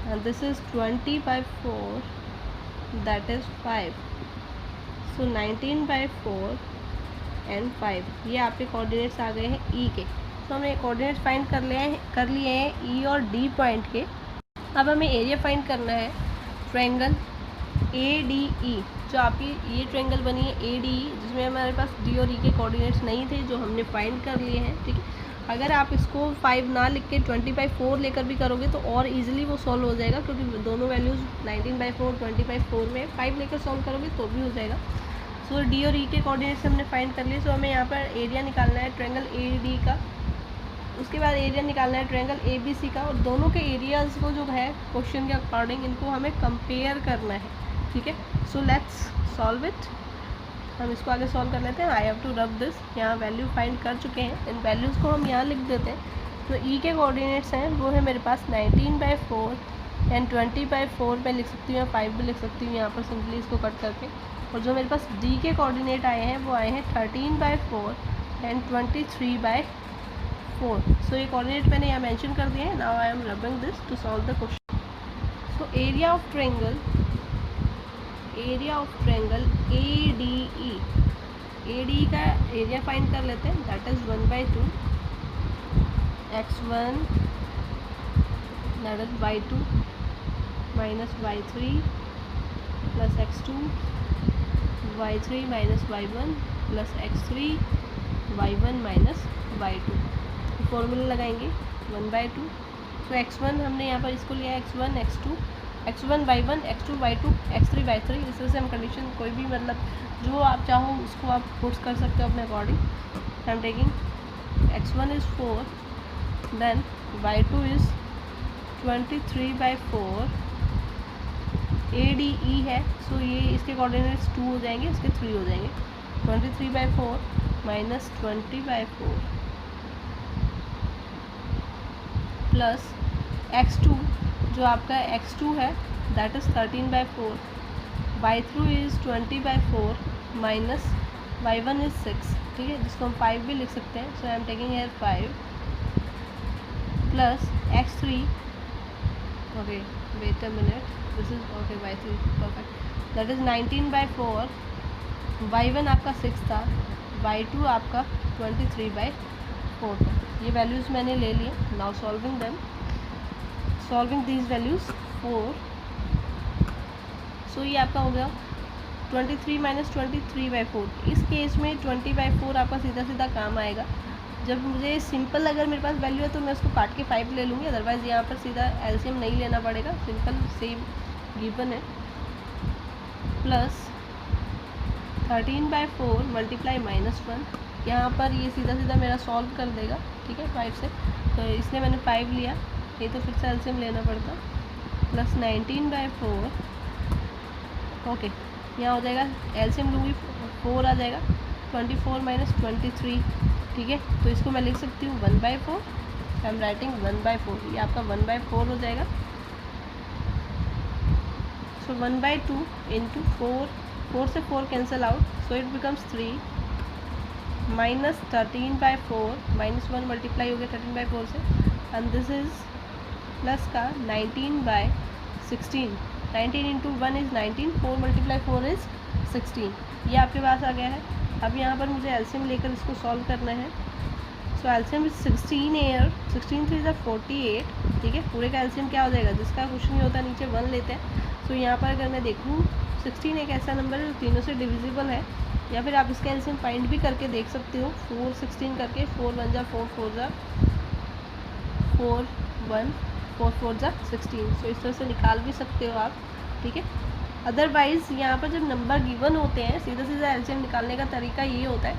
and this is 20/4, that is 5। So 19/4 and 5, ये आपके कोऑर्डिनेट्स आ गए हैं E के। तो हमने कोऑर्डिनेट्स फाइंड कर लिए हैं E और D पॉइंट के। अब हमें एरिया फाइंड करना है ट्रायंगल ADE, जो आपकी ये ट्रायंगल बनी है ADE, जिसमें हमारे पास D और E के कोऑर्डिनेट्स नहीं थे जो हमने फाइंड कर लिए हैं, ठीक है। अगर आप इसको 5 ना लिख के 20/4 लेकर भी करोगे तो और इजीली वो सॉल्व हो जाएगा, क्योंकि दोनों वैल्यूज़ 19/4 20/4 में 5 लेकर सॉल्व करोगे तो भी हो जाएगा। सो D और E के कोऑर्डिनेट्स हमने फाइंड कर लिए। सो हमें यहाँ पर एरिया निकालना है ट्रायंगल AD का, उसके बाद एरिया निकालना है ट्रायंगल ABC का, और दोनों के एरियाज़ को जो है क्वेश्चन के अकॉर्डिंग इनको हमें कंपेयर करना है, ठीक है। So let's solve it. हम इसको आगे सॉल्व कर लेते हैं। I have to rub this, यहाँ वैल्यू फाइंड कर चुके हैं, इन वैल्यूज़ को हम यहाँ लिख देते हैं। तो E के कोऑर्डिनेट्स हैं वो है मेरे पास 19/4 एंड 20/4 में लिख सकती हूँ, या 5 भी लिख सकती हूँ यहाँ पर सिंपली इसको कट करके। और जो मेरे पास D के कोऑर्डिनेट आए हैं वो आए हैं 13/4 एंड 23/4। सो ये कोऑर्डिनेट मैंने यहाँ मेंशन कर दिए हैं। Now I am rubbing this to solve the question. So area of triangle ADE, ADE का एरिया फाइंड कर लेते हैं, that is 1/2 x1 that is y2 minus y3 plus x2 y3 minus y1 plus x3 y1 minus y2। Formula लगाएंगे 1/2। सो x1 हमने यहाँ पर इसको लिया x1 x2 x1 y1 x2 y2 x3 y3। इस तरह से हम कंडीशन कोई भी मतलब जो आप चाहो उसको आप पुट कर सकते हो अपने according. I am taking x1 is 4, then y2 is 23/4, ADE है। सो ये इसके कोऑर्डिनेट्स 2 हो जाएंगे, इसके 3 हो जाएंगे। 23/4 माइनस 20/4 प्लस x2 जो आपका x2 है that is 13/4, y3 is 20/4 minus y1 is 6, ठीक है, जिसको हम 5 भी लिख सकते हैं। So I am taking here 5 plus x3, okay wait a minute, this is okay y3 perfect, that is 19/4, y1 आपका 6 था, y2 आपका 23/4 था। ये वैल्यूज़ मैंने ले लिए। Now solving them, solving these values 4। सो ये आपका हो गया 23 माइनस 23/4। इस केस में 20/4 आपका सीधा सीधा काम आएगा। जब मुझे सिंपल अगर मेरे पास वैल्यू है तो मैं उसको काट के 5 ले लूँगी, अदरवाइज़ यहाँ पर सीधा एलसीएम नहीं लेना पड़ेगा, सिंपल सेम गिवन है। प्लस 13/4 मल्टीप्लाई -1, यहाँ पर ये सीधा सीधा मेरा सॉल्व कर देगा, ठीक है, 5 से। तो इसलिए मैंने 5 लिया, नहीं तो फिर से एलसीएम लेना पड़ता। प्लस 19/4, ओके, यहाँ हो जाएगा एलसीएम लूँगी 4 आ जाएगा, 24 माइनस 23, ठीक है। तो इसको मैं लिख सकती हूँ 1/4, आई एम राइटिंग 1/4, ये आपका 1/4 हो जाएगा। सो 1/2 इंटू 4, 4 से 4 cancel out, so it becomes 3 minus 13/4 minus 1 multiply हो गया 13/4 से, एंड दिस इज़ प्लस का 19/16, 19 इंटू 1 इज़ 19, 4 मल्टीप्लाई 4 इज़ 16, ये आपके पास आ गया है। अब यहाँ पर मुझे एलसीएम लेकर इसको सॉल्व करना है। सो एलसीएम इज 16 एयर, 16 3 इज़ 48, ठीक है। पूरे का एलसीएम क्या हो जाएगा, जिसका कुछ नहीं होता नीचे 1 लेते हैं। सो यहाँ पर अगर मैं देखूँ 16 एक ऐसा नंबर है जो तीनों से डिविजिबल है, या फिर आप इसका एलसीएम फाइंड भी करके देख सकते हो 4 16 करके, 4 1 जा 4 4 जा 4 1 4 4 जा 16। सो इस तरह से निकाल भी सकते हो आप, ठीक है। अदरवाइज़ यहाँ पर जब नंबर गिवन होते हैं सीधा सीधा एलसीएम निकालने का तरीका ये होता है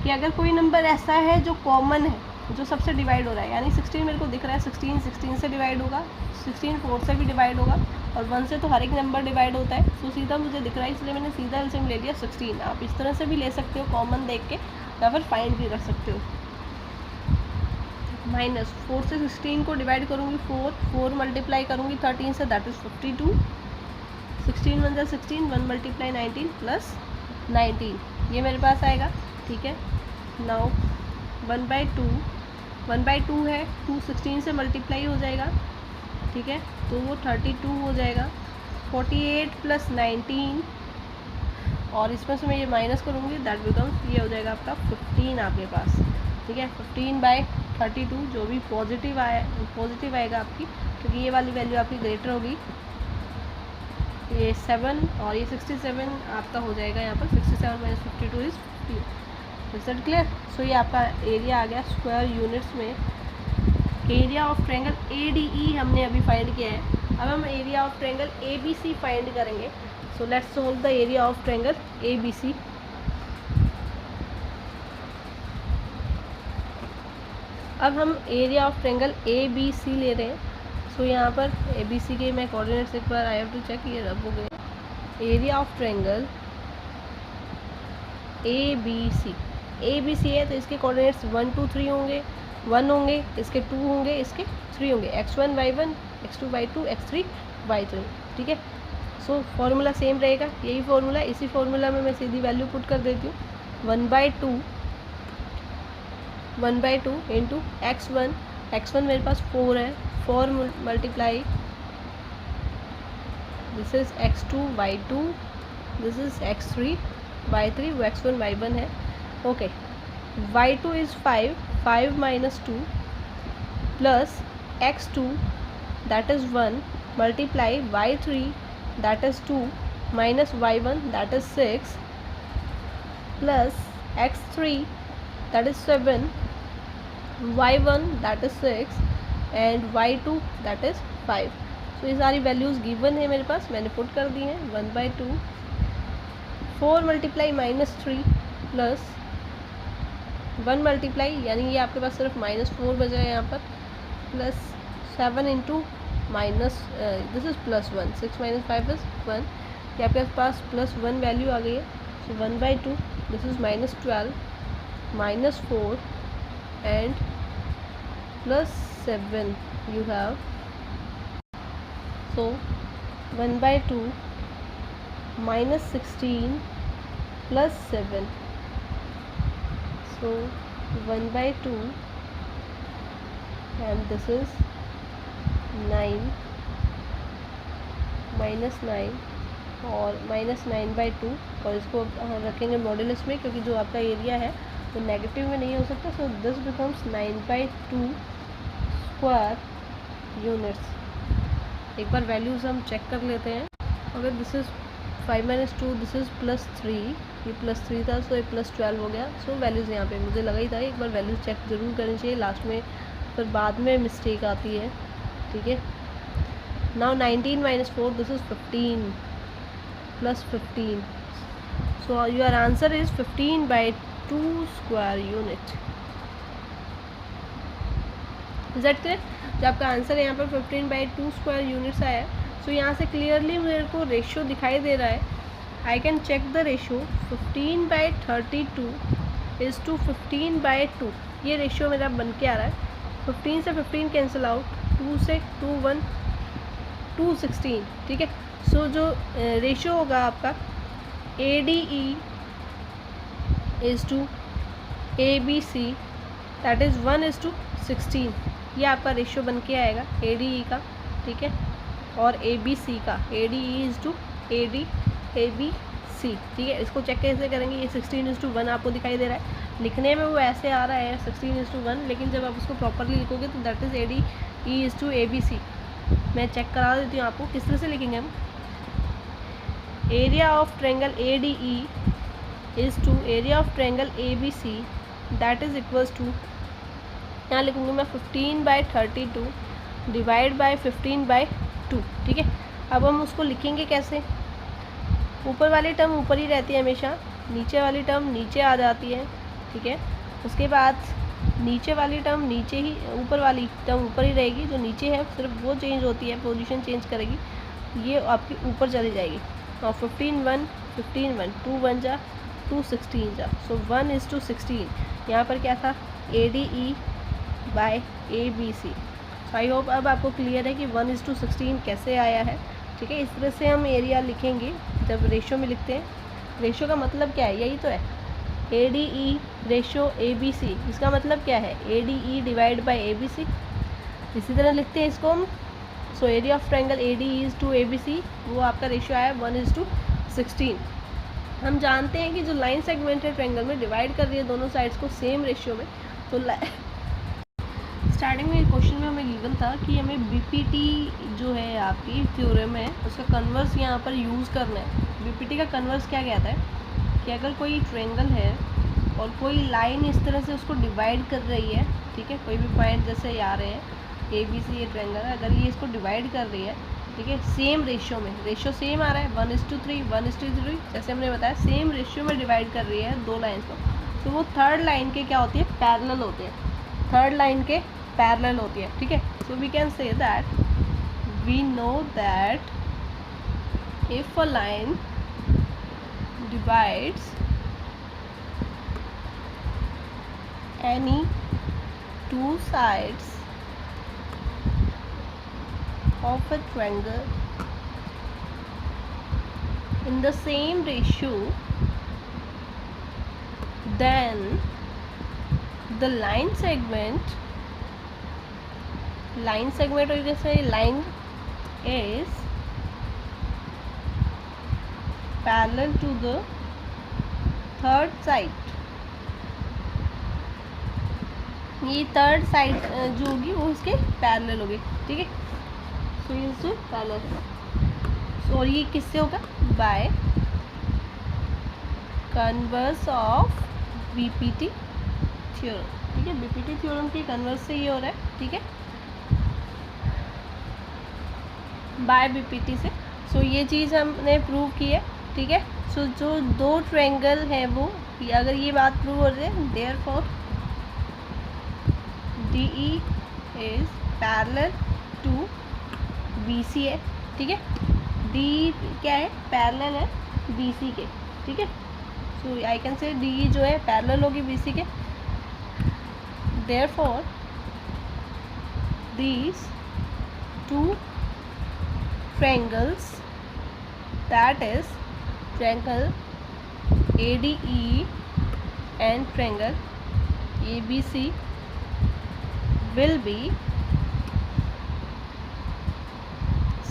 कि अगर कोई नंबर ऐसा है जो कॉमन है, जो सबसे डिवाइड हो रहा है, यानी 16 मेरे को दिख रहा है, 16 16 से डिवाइड होगा, 16 4 से भी डिवाइड होगा, और 1 से तो हर एक नंबर डिवाइड होता है। तो सीधा मुझे दिख रहा है इसलिए मैंने सीधा एलसीएम ले लिया 16। आप इस तरह से भी ले सकते हो कॉमन देख के, या फिर फाइंड भी कर सकते हो। माइनस 4 से 16 को डिवाइड करूँगी 4, 4 मल्टीप्लाई करूँगी 13 से, दैट इज़ 52, 16 1 जा 16, 1 मल्टीप्लाई 19 प्लस 19, ये मेरे पास आएगा, ठीक है। नाउ 1/2 है, 2 16 से मल्टीप्लाई हो जाएगा, ठीक है, तो वो 32 हो जाएगा। 48 प्लस 19, और इसमें से मैं ये माइनस करूँगी, दैट बिकम्स, ये हो जाएगा आपका 15 आपके पास, ठीक है। 15/32 जो भी पॉजिटिव आएगा आपकी, क्योंकि ये वाली वैल्यू आपकी ग्रेटर होगी। ये 7 और ये 67 आपका हो जाएगा यहाँ पर, 67 minus 52 is 15। Is that clear? So ये आपका एरिया आ गया स्क्वायर यूनिट्स में। एरिया ऑफ ट्रायंगल ADE हमने अभी फाइंड किया है। अब हम area of triangle ABC find करेंगे। So let's solve the area of triangle ABC। अब हम एरिया ऑफ ट्रायंगल ABC ले रहे हैं। सो यहाँ पर ABC के मैं कोऑर्डिनेट्स एक बार आई हैव टू चेक, ये रब हो गए। एरिया ऑफ ट्रायंगल ABC है तो इसके कोऑर्डिनेट्स 1 2 3 होंगे, 1 होंगे, इसके 2 होंगे, इसके 3 होंगे, x1 y1 x2 y2 x3 y3, ठीक है। सो फॉर्मूला सेम रहेगा, यही फॉर्मूला, इसी फॉर्मूला में मैं सीधी वैल्यू पुट कर देती हूँ। 1/2 इंटू x1 मेरे पास 4 है, 4 multiply, this is x2 y2, this is x3 y3, वो x1 y1 है, okay. y2 is 5 minus 2 plus x2 that is 1 multiply y3 that is 2 minus y1 that is 6 plus x3 that is 7, y1 that is 6 and y2 that is 5. तो ये सारी values given है मेरे पास, मैंने put कर दी हैं. 1/2 4 multiply -3 plus 1 multiply, यानी ये आपके पास सिर्फ -4 बचा है यहाँ पर, plus 7 into minus this is +1, 6 - 5 is 1. ये आपके पास +1 वैल्यू आ गई है. सो 1/2 this is -12 -4 and +7 you have. So 1/2 -16 +7. So 1/2 and this is 9 -9 और -9/2, और इसको रखेंगे मॉड्यूलस में क्योंकि जो आपका एरिया है वो नेगेटिव में नहीं हो सकता. So this becomes 9/2 square units. एक बार वैल्यूज़ हम चेक कर लेते हैं. अगर दिस इज़ 5 - 2 दिस इज़ +3, ये +3 था, सो ये +12 हो गया. सो वैल्यूज़ यहाँ पे मुझे लगा ही था एक बार वैल्यूज़ चेक ज़रूर करनी चाहिए लास्ट में, फिर बाद में मिस्टेक आती है. ठीक है. Now 19 - 4 this is 15 +15. So your answer is 15/2 square unit. Is that clear? जो आपका आंसर है यहाँ पर 15/2 स्क्वायर यूनिट्स आया. सो यहाँ से क्लियरली मेरे को रेशियो दिखाई दे रहा है. I can check the ratio. 15/32 is to 15/2. ये रेशियो मेरा बन के आ रहा है. 15 से 15 कैंसिल आउट, 2 से 2 1 2 16. ठीक है. सो जो रेशियो होगा आपका ADE is to ABC that is 1:16. ये आपका रेशियो बन के आएगा ADE का. ठीक है. और ABC का ADE इज़ टू ABC. ठीक है. इसको चेक कैसे करेंगे? ये 16:1 आपको दिखाई दे रहा है. लिखने में वो ऐसे आ रहा है 16:1, लेकिन जब आप उसको प्रॉपरली लिखोगे तो that is ADE is to ABC. मैं चेक करा देती हूँ आपको किस तरह से लिखेंगे हम. Area of triangle ADE is to area of triangle ABC that is equals to, यहाँ लिखूँगी मैं 15/32 डिवाइड बाय 15/2. ठीक है. अब हम उसको लिखेंगे कैसे? ऊपर वाली टर्म ऊपर ही रहती है हमेशा, नीचे वाली टर्म नीचे आ जाती है. ठीक है. उसके बाद नीचे वाली टर्म नीचे ही, ऊपर वाली टर्म ऊपर ही रहेगी. जो नीचे है सिर्फ वो चेंज होती है, पोजीशन चेंज करेगी, ये आपकी ऊपर चली जाएगी. और 15 1 2 1 जा 2 16 जा. सो 1:16. यहाँ पर क्या था? ADE by ABC. So I hope अब आपको क्लियर है कि 1:16 कैसे आया है. ठीक है. इस तरह से हम एरिया लिखेंगे जब रेशियो में लिखते हैं. रेशियो का मतलब क्या है? यही तो है ADE रेशियो ABC. इसका मतलब क्या है? ADE divide by ABC. इसी तरह लिखते हैं इसको हम. So area of triangle ADE is to ABC, वो आपका रेशियो आया 1:16. हम जानते हैं कि जो लाइन सेगमेंट है ट्रायंगल में डिवाइड कर रही है दोनों साइड्स को सेम रेशियो में. तो स्टार्टिंग में क्वेश्चन में हमें गिवन था कि हमें BPT जो है आपकी थ्योरम है उसका कन्वर्स यहाँ पर यूज़ करना है. BPT का कन्वर्स क्या कहता है कि अगर कोई ट्रायंगल है और कोई लाइन इस तरह से उसको डिवाइड कर रही है. ठीक है. कोई भी पॉइंट जैसे आ रहे हैं ABC, ये ट्रायंगल है, अगर ये इसको डिवाइड कर रही है. ठीक है. सेम रेशियो में, रेशियो सेम आ रहा है 1:3 1:3, जैसे हमने बताया सेम रेशियो में डिवाइड कर रही है दो लाइन्स को. तो वो थर्ड लाइन के क्या होती है? पैरेलल होते हैं. थर्ड लाइन के पैरेलल होती है. ठीक है. So we can say that we know that if a line divides any two sides of a triangle in the same ratio, then the line segment or you can say line is parallel to the third side. ये third side जो होगी वो इसके parallel होगी. ठीक है. सो ये parallel है. और ये किससे होगा? By converse of BPT theorem. ठीक है, बीपीटी थ्योरम के कन्वर्स से ये हो रहा है। ठीक है, बाय बीपीटी से। सो ये चीज़ हमने प्रूव की है। ठीक है, सो जो दो ट्रायंगल है वो, अगर ये बात प्रूव हो रही है, therefore D E is parallel to B C है। ठीक है, डी क्या है? पैरेलल है बी सी के। ठीक है, so I can say D जो है पैरेलल होगी बी सी के। Therefore these two triangles, that is triangle ADE and triangle ABC, will be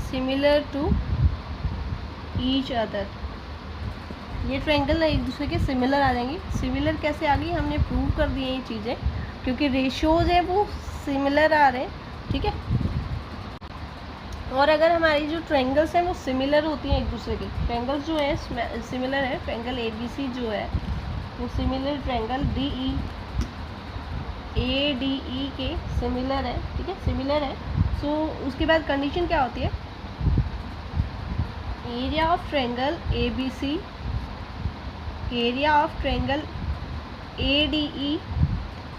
similar to each other। ये ट्रायंगल एक दूसरे के सिमिलर आ जाएंगे। सिमिलर कैसे आ गई? हमने प्रूव कर दिए ये चीज़ें, क्योंकि रेशियोज है वो सिमिलर आ रहे हैं। ठीक है, और अगर हमारी जो ट्रायंगल्स हैं वो सिमिलर होती हैं एक दूसरे के, ट्रायंगल्स जो है सिमिलर है, ट्रायंगल ABC जो है वो सिमिलर ट्रायंगल ADE के सिमिलर है। ठीक है, सिमिलर है। सो उसके बाद कंडीशन क्या होती है? Area of triangle ABC, area of triangle ADE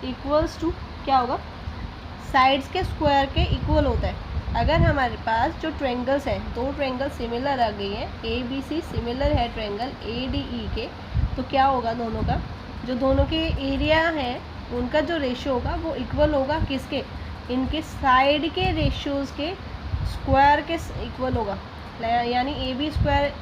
equals to क्या होगा? साइड्स के स्क्वायर के इक्वल होता है। अगर हमारे पास जो ट्रायंगल्स हैं, दो ट्रायंगल सिमिलर आ गई है, ABC सिमिलर है ट्रायंगल ADE के, तो क्या होगा? दोनों का जो दोनों के एरिया है उनका जो रेशियो होगा वो इक्वल होगा किसके? इनके साइड के रेशियोज के स्क्वायर के इक्वल होगा। यानी AB स्क्वायर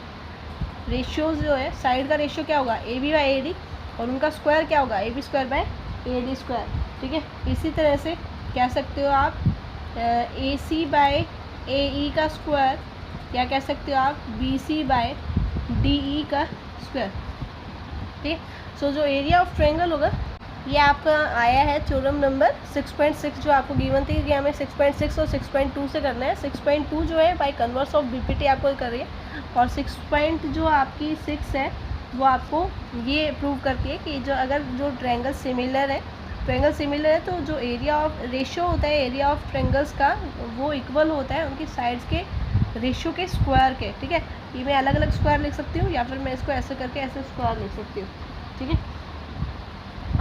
रेशियोज जो है, साइड का रेशियो क्या होगा? AB बाई AD, और उनका स्क्वायर क्या होगा? AB square by AD square. ठीक है, इसी तरह से कह सकते हो आप AC बाय AE का स्क्वायर, या कह सकते हो आप BC बाय DE का स्क्वायर। ठीक है, सो जो एरिया ऑफ ट्रायंगल होगा ये आपका आया है थ्योरम नंबर 6.6, जो आपको गिवन थी कि हमें 6.6 और 6.2 से करना है। 6.2 जो है बाय कन्वर्स ऑफ बीपीटी आपको कर रही है, और 6 जो आपकी 6 है वो आपको ये प्रूव करती है कि जो अगर जो ट्रायंगल सिमिलर है, ट्रायंगल सिमिलर है तो जो एरिया ऑफ रेशियो होता है एरिया ऑफ ट्रायंगल्स का वो इक्वल होता है उनकी साइड्स के रेशियो के स्क्वायर के। ठीक है, ये मैं अलग अलग स्क्वायर लिख सकती हूँ, या फिर मैं इसको ऐसे करके ऐसे स्क्वायर लिख सकती हूँ। ठीक है,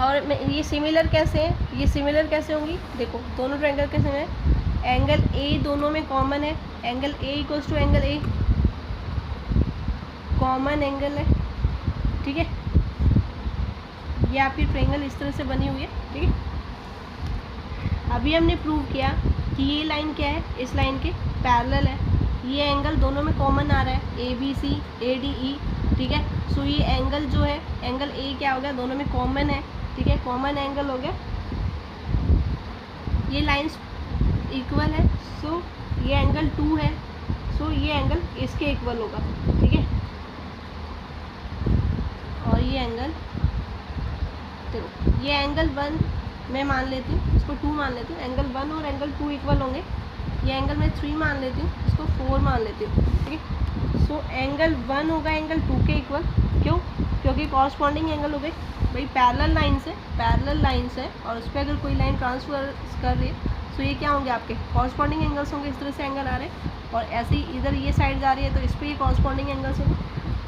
और मैं ये सिमिलर कैसे हैं? ये सिमिलर कैसे होंगी? देखो, दोनों ट्रायंगल कैसे हैं? एंगल ए दोनों में कॉमन है, angle A equals to angle A, common angle है। ठीक है, ये आपकी ट्रायंगल इस तरह से बनी हुई है। ठीक है, अभी हमने प्रूव किया कि ये लाइन क्या है? इस लाइन के पैरेलल है, ये एंगल दोनों में कॉमन आ रहा है, ABC ADE। ठीक है, सो ये एंगल जो है, एंगल ए क्या हो गया? दोनों में कॉमन है। ठीक है, कॉमन एंगल हो गया, ये लाइंस इक्वल है, सो ये एंगल 2 है, सो ये एंगल इसके इक्वल होगा। ठीक है, और ये एंगल, देखो ये एंगल 1 मैं मान लेती हूँ, इसको 2 मान लेती हूँ, एंगल 1 और एंगल 2 इक्वल होंगे। ये एंगल मैं 3 मान लेती हूँ, इसको 4 मान लेती हूँ। ठीक है, सो एंगल 1 होगा एंगल 2 के इक्वल, क्यों? क्योंकि कॉरस्पॉन्डिंग एंगल हो गई भाई, पैरेलल लाइन्स है और उस पर अगर कोई लाइन ट्रांसफर कर रही है तो ये क्या होंगे? आपके कॉरस्पॉन्डिंग एंगल्स होंगे। इस तरह से एंगल आ रहे हैं, और ऐसे ही इधर ये साइड जा रही है तो इस पर ये कॉरस्पॉन्डिंग एंगल्स होंगे।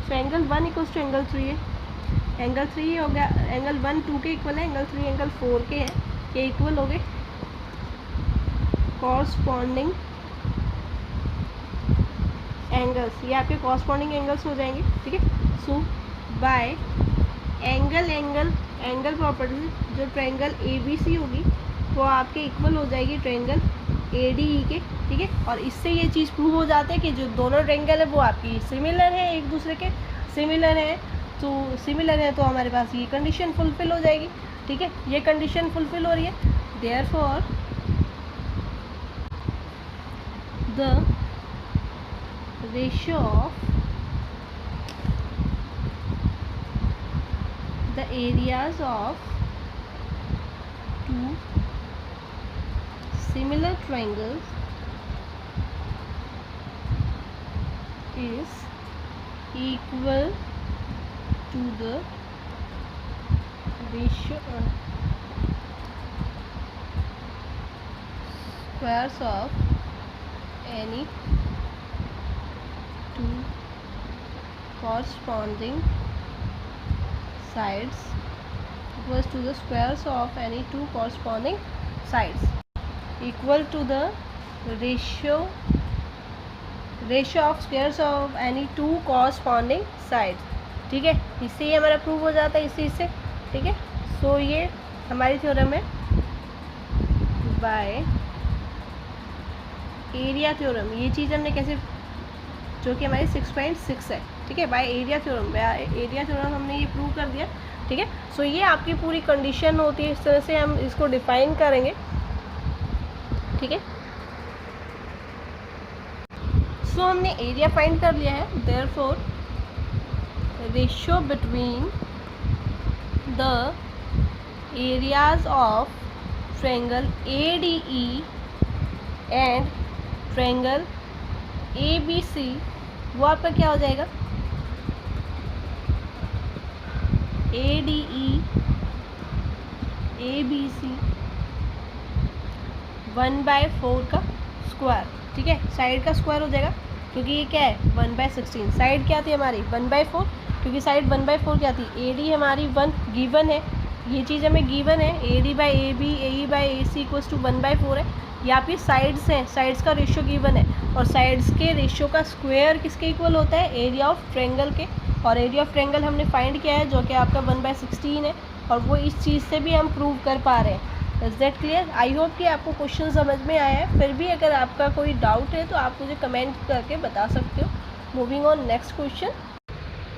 So angle 1 equals to angle 3 है, एंगल 3 हो गया, एंगल 1 2 के इक्वल है, एंगल 3 एंगल 4 के है, ये इक्वल हो गए कॉरस्पॉन्डिंग एंगल्स, ये आपके कॉरस्पॉन्डिंग एंगल्स हो जाएंगे। ठीक है, सो बाय एंगल प्रॉपर्टी जो ट्रायंगल ABC होगी वो आपके इक्वल हो जाएगी ट्रायंगल ADE के। ठीक है, और इससे ये चीज़ प्रूव हो जाता है कि जो दोनों ट्रायंगल है वो आपकी सिमिलर है, एक दूसरे के सिमिलर है, तो हमारे पास ये कंडीशन फुलफिल हो जाएगी। ठीक है, ये कंडीशन फुलफिल हो रही है, therefore the ratio of the areas of two similar triangles is equal to the ratio squares of any two corresponding sides equals to the squares of any two corresponding sides equal to the ratio of squares of any two corresponding sides। ठीक है, इससे ये हमारा prove हो जाता है इस चीज़ से। ठीक है, सो ये हमारी थ्योरम है बाय एरिया थ्योरम। ये चीज़ हमने कैसे, जो कि हमारी 6.6 है। ठीक है, बाय एरिया थ्योरम हमने ये प्रूव कर दिया। ठीक है, सो ये आपकी पूरी कंडीशन होती है, इस तरह से हम इसको डिफाइन करेंगे। ठीक है, सो हमने एरिया फाइंड कर लिया है। Therefore ratio between the areas of triangle ADE and triangle ABC, वो आपका क्या हो जाएगा, ADE ABC 1/4 का स्क्वायर। ठीक है, साइड का स्क्वायर हो जाएगा, क्योंकि ये क्या है 1/16। साइड क्या थी हमारी 1/4, क्योंकि साइड 1/4 क्या थी, AD हमारी 1 गिवन है, ये चीज़ हमें गिवन है, AD/AB AE/AC इक्वल्स टू 1/4 है। ये आपकी साइड्स हैं, साइड्स का रेशियो गिवन है, और साइड्स के रेशियो का स्क्वायर किसके इक्वल होता है, एरिया ऑफ ट्रायंगल के। और एरिया ऑफ ट्रायंगल हमने फाइंड किया है, जो कि आपका 1/16 है, और वो इस चीज़ से भी हम प्रूव कर पा रहे हैं। Is that clear? I hope कि आपको क्वेश्चन समझ में आया है। फिर भी अगर आपका कोई डाउट है तो आप मुझे कमेंट करके बता सकते हो। Moving on next question,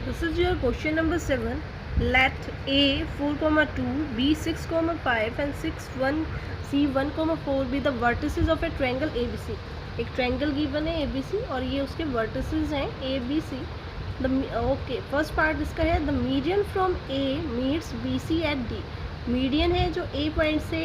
this is your question number 7। Let A 4,2, B 6,5 and 6, 1, C 1,4 be the vertices of a triangle ABC। एक ट्रायंगल गिवन है ABC और ये उसके वर्टिसेस हैं ABC। ओके, फर्स्ट पार्ट इसका है, the median from A meets BC at D। Median है जो A पॉइंट से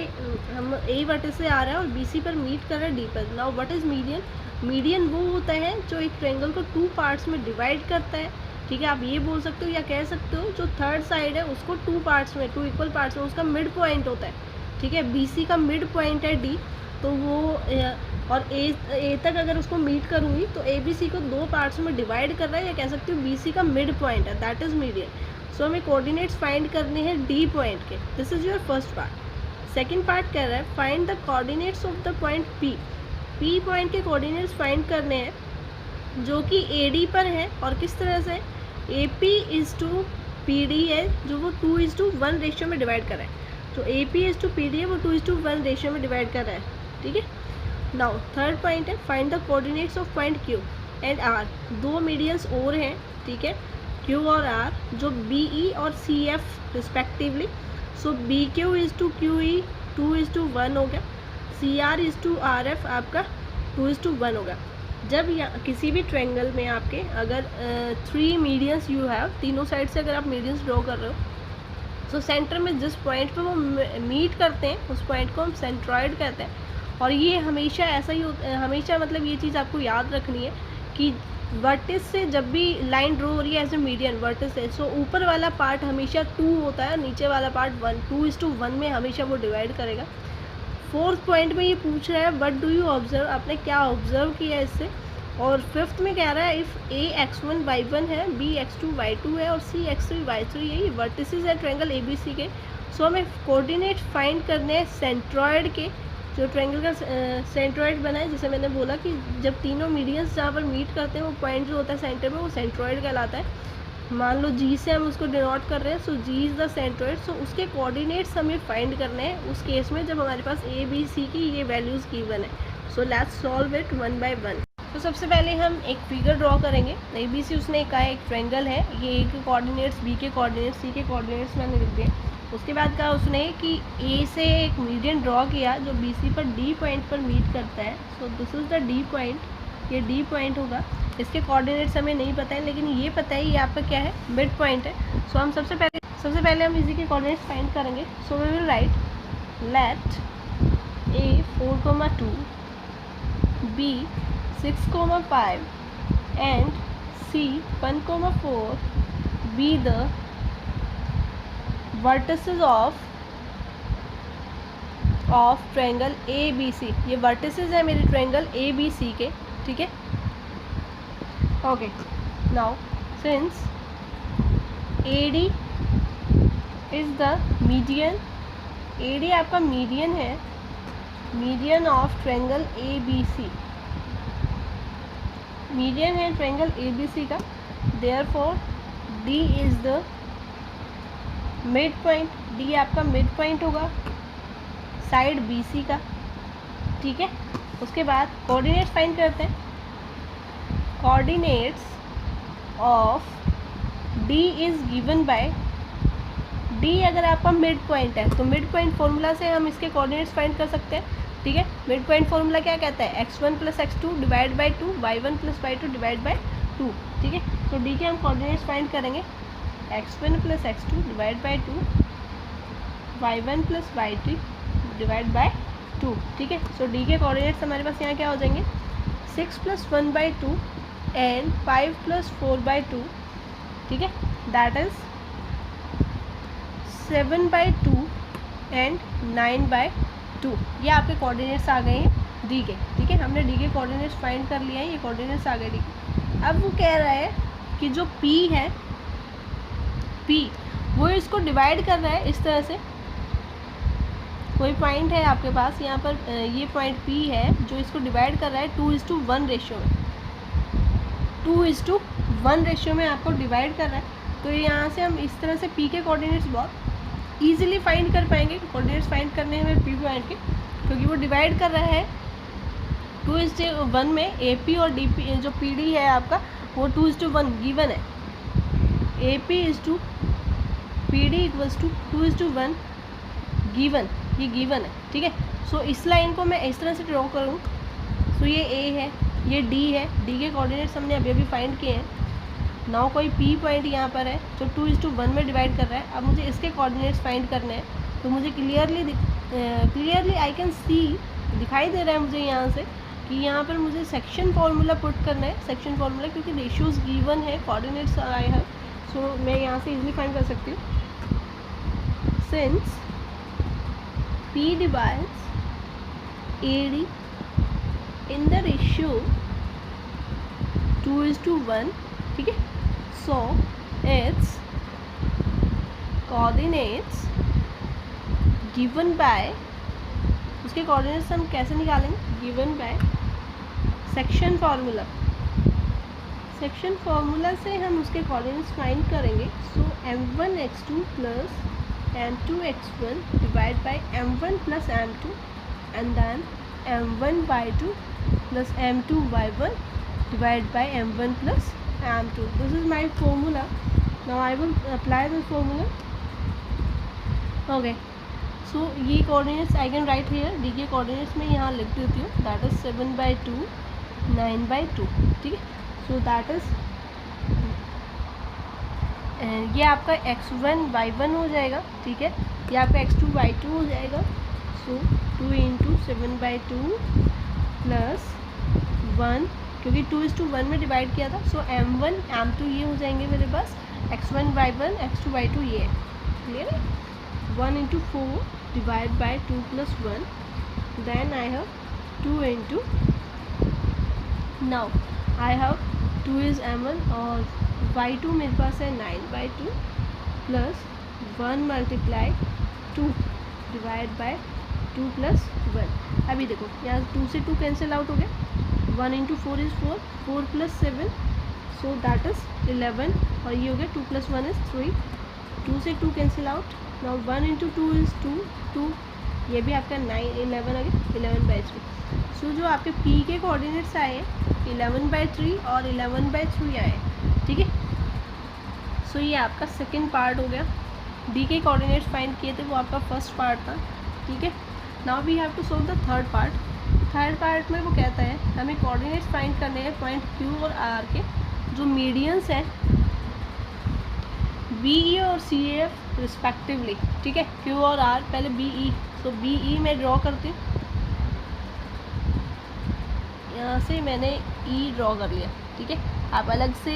हम A वर्टिस से आ रहा है और BC पर मीट कर रहा है D पर। Now what is median? Median वो होता है जो एक ट्रायंगल को 2 पार्ट्स में डिवाइड करता है। ठीक है, आप ये बोल सकते हो या कह सकते हो जो थर्ड साइड है उसको 2 पार्ट्स में, 2 इक्वल पार्ट्स में, उसका मिड पॉइंट होता है। ठीक है, BC का मिड पॉइंट है D, तो वो और A तक अगर उसको मीट करूँगी तो ABC को 2 पार्ट्स में डिवाइड कर रहा है, या कह सकते हो BC का मिड पॉइंट है, दैट इज़ मीडियन। सो हमें कोऑर्डिनेट्स फाइंड करने हैं D पॉइंट के। This is your first part. Second part कह रहा है find the coordinates of the point P। P point के कोऑर्डिनेट्स फाइंड करने हैं जो कि AD पर है, और किस तरह से AP इज़ टू PD है, जो वो 2:1 रेशियो में डिवाइड कर रहा है। तो AP इज़ टू PD है, वो 2:1 रेशियो में डिवाइड कर रहा है। ठीक है, नाउ थर्ड पॉइंट है find the coordinates of point Q and R। 2 medians और हैं, ठीक है, Q और R, जो BE और CF respectively. So BQ is to QE 2:1 हो गया, CR इज़ टू RF आपका 2:1 होगा। जब किसी भी ट्रायंगल में आपके अगर 3 मीडियंस यू हैव, तीनों साइड से अगर आप मीडियंस ड्रॉ कर रहे हो, तो सेंटर में जिस पॉइंट पे वो मीट करते हैं उस पॉइंट को हम सेंट्रॉइड कहते हैं। और ये हमेशा ऐसा ही हमेशा मतलब ये चीज़ आपको याद रखनी है कि वर्टिस से जब भी लाइन ड्रॉ हो रही है एज ए मीडियन वर्टिस से, सो ऊपर वाला पार्ट हमेशा 2 होता है, नीचे वाला पार्ट 1, 2:1 में हमेशा वो डिवाइड करेगा। फोर्थ पॉइंट में ये पूछ रहा है व्हाट डू यू ऑब्जर्व, आपने क्या ऑब्जर्व किया इससे। और फिफ्थ में कह रहा है इफ़ A x1 y1 है, B x2 y2 है और C x3 y3 है, ये वर्टिसेस है ट्रायंगल ABC के। सो हमें कोऑर्डिनेट फाइंड करने हैं सेंट्रॉइड के, जो ट्रायंगल का सेंट्रॉइड बना है, जैसे मैंने बोला कि जब तीनों मीडियंस जहाँ पर मीट करते हैं वो पॉइंट जो होता है सेंटर में वो सेंट्रॉइड कहलाता है। मान लो G से हम उसको डिनोट कर रहे हैं, सो G इज़ द सेंट्रॉइड। सो उसके कोऑर्डिनेट्स हमें फाइंड करने हैं उस केस में जब हमारे पास A B C की ये वैल्यूज़ गिवन है। So let's solve it 1 by 1। तो सबसे पहले हम एक फिगर ड्रॉ करेंगे। ABC उसने कहा एक ट्रायंगल है, ये A के कोऑर्डिनेट्स, B के कोऑर्डिनेट्स, C के कोऑर्डिनेट्स मैंने लिख दिए। उसके बाद कहा उसने कि A से एक मीडियन ड्रॉ किया जो BC पर D पॉइंट पर मीट करता है। So this is the D point, ये D पॉइंट होगा। इसके कोऑर्डिनेट्स हमें नहीं पता है, लेकिन ये पता है ये आपका क्या है, मिड पॉइंट है। सो हम सबसे पहले हम इसी के कोऑर्डिनेट्स फाइंड करेंगे। So we will write let A 4,2 B 6,5 and C 1,4 be the vertices of triangle ABC। ये वर्टिसेस है मेरे ट्रायंगल ABC के, ठीक है। Okay, now since AD is the median, AD आपका मीडियन है, median of triangle ABC, median है triangle ABC का, therefore D is the mid point, D आपका मिड पॉइंट होगा साइड BC का, ठीक है। उसके बाद कोऑर्डिनेट्स फाइंड करते हैं। Coordinates of D is given by D, अगर आपका मिड पॉइंट है तो मिड पॉइंट फॉर्मूला से हम इसके कोऑर्डिनेट्स फाइंड कर सकते हैं, ठीक है। मिड पॉइंट फॉर्मूला क्या कहता है, x1 + x2 divide by 2, y1 + y2 divide by 2, ठीक है। तो D के हम कोऑर्डिनेट्स फाइंड करेंगे, x1 + x2 divide by 2, y1 + y3 divide by 2, ठीक है। सो D के कोऑर्डिनेट्स हमारे पास यहाँ क्या हो जाएंगे, 6 + 1/2 एंड 5 + 4/2, ठीक है, दैट इज 7/2 एंड 9/2। ये आपके कोऑर्डिनेट्स आ गए हैं D के, ठीक है। हमने D के कोऑर्डिनेट्स फाइंड कर लिए हैं, ये कोऑर्डिनेट्स आ गए D के। अब वो कह रहा है कि जो P है, P वो इसको डिवाइड कर रहा है इस तरह से। कोई पॉइंट है आपके पास यहाँ पर, ये पॉइंट P है जो इसको डिवाइड कर रहा है 2:1 रेशियो में, 2:1 रेशियो में आपको डिवाइड कर रहा है। तो यहाँ से हम इस तरह से P के कोऑर्डिनेट्स बहुत ईजिली फाइंड कर पाएंगे। कोऑर्डिनेट्स फाइंड करने हैं P पॉइंट के, क्योंकि वो डिवाइड कर रहा है 2:1 में। AP और DP जो PD है आपका वो 2:1 गिवन है, AP is to PD equals to 2:1 given, ये गिवन है, ठीक है। सो इस लाइन को मैं इस तरह से ड्रॉ करूँ, सो ये A है, ये D है, D के कोऑर्डिनेट्स हमने अभी अभी फाइंड किए हैं। नाउ कोई P पॉइंट यहाँ पर है जो 2:1 में डिवाइड कर रहा है। अब मुझे इसके कोऑर्डिनेट्स फाइंड करने हैं, तो मुझे क्लियरली आई कैन सी, दिखाई दे रहा है मुझे यहाँ से कि यहाँ पर मुझे सेक्शन फार्मूला पुट करना है, सेक्शन फार्मूला, क्योंकि रेशियोज गिवन है, कोऑर्डिनेट्स आए हैं। सो मैं यहाँ से इजीली फाइंड कर सकती हूँ। Since P divides AD in the ratio 2:1, ठीक है। सो its coordinates given by, उसके कोऑर्डिनेट्स हम कैसे निकालेंगे, given by section formula, section formula से हम उसके कोऑर्डिनेट्स फाइंड करेंगे। So m1x2 + m2x1 divide by m1 + m2 and then m1y2 + m2y1 divide by m1 + m2। This is my formula. Now I will apply this formula. Okay, so ये coordinates I can write here, D के coordinates मैं यहाँ लिख देती हूँ, that is 7/2 9/2, ठीक है। so that is ये आपका x1 y1 हो जाएगा, ठीक है, ये आपका x2 y2 हो जाएगा। so 2 × 7/2 + 1, क्योंकि 2:1 में डिवाइड किया था। सो m1 m2 ये हो जाएंगे मेरे पास, x1 y1 x2 y2 ये है, क्लियर है। 1 × 4 divide by 2 + 1, then I have 2 × now I have 2 is m1 और y2 मेरे पास है 9/2 प्लस 1 × 2 डिवाइड बाय 2 + 1। अभी देखो यहाँ 2 से 2 कैंसिल आउट हो गया, 1 × 4 इज़ 4, 4 + 7, सो दैट इज़ 11, और ये हो गया 2 + 1 इज़ 3, 2 से 2 कैंसिल आउट। नाउ 1 × 2 इज़ 2, 2, ये भी आपका 9 11 आ गया, 11/3। सो जो आपके P के कोऑर्डिनेट्स आए हैं 11/3 और 11/3 आए, ठीक है। सो ये आपका सेकेंड पार्ट हो गया। D के कोऑर्डिनेट्स फाइंड किए थे, वो आपका फर्स्ट पार्ट था, ठीक है। Now we have to solve the third part. Third part में वो कहता है हमें कोऑर्डिनेट्स फाइंड करने हैं पॉइंट Q और R के, जो मीडियंस हैं BE और CF रिस्पेक्टिवली, ठीक है। Q और R, पहले BE, तो BE मैं ड्रॉ करती हूँ, यहाँ से मैंने E ड्रॉ कर लिया, ठीक है, आप अलग से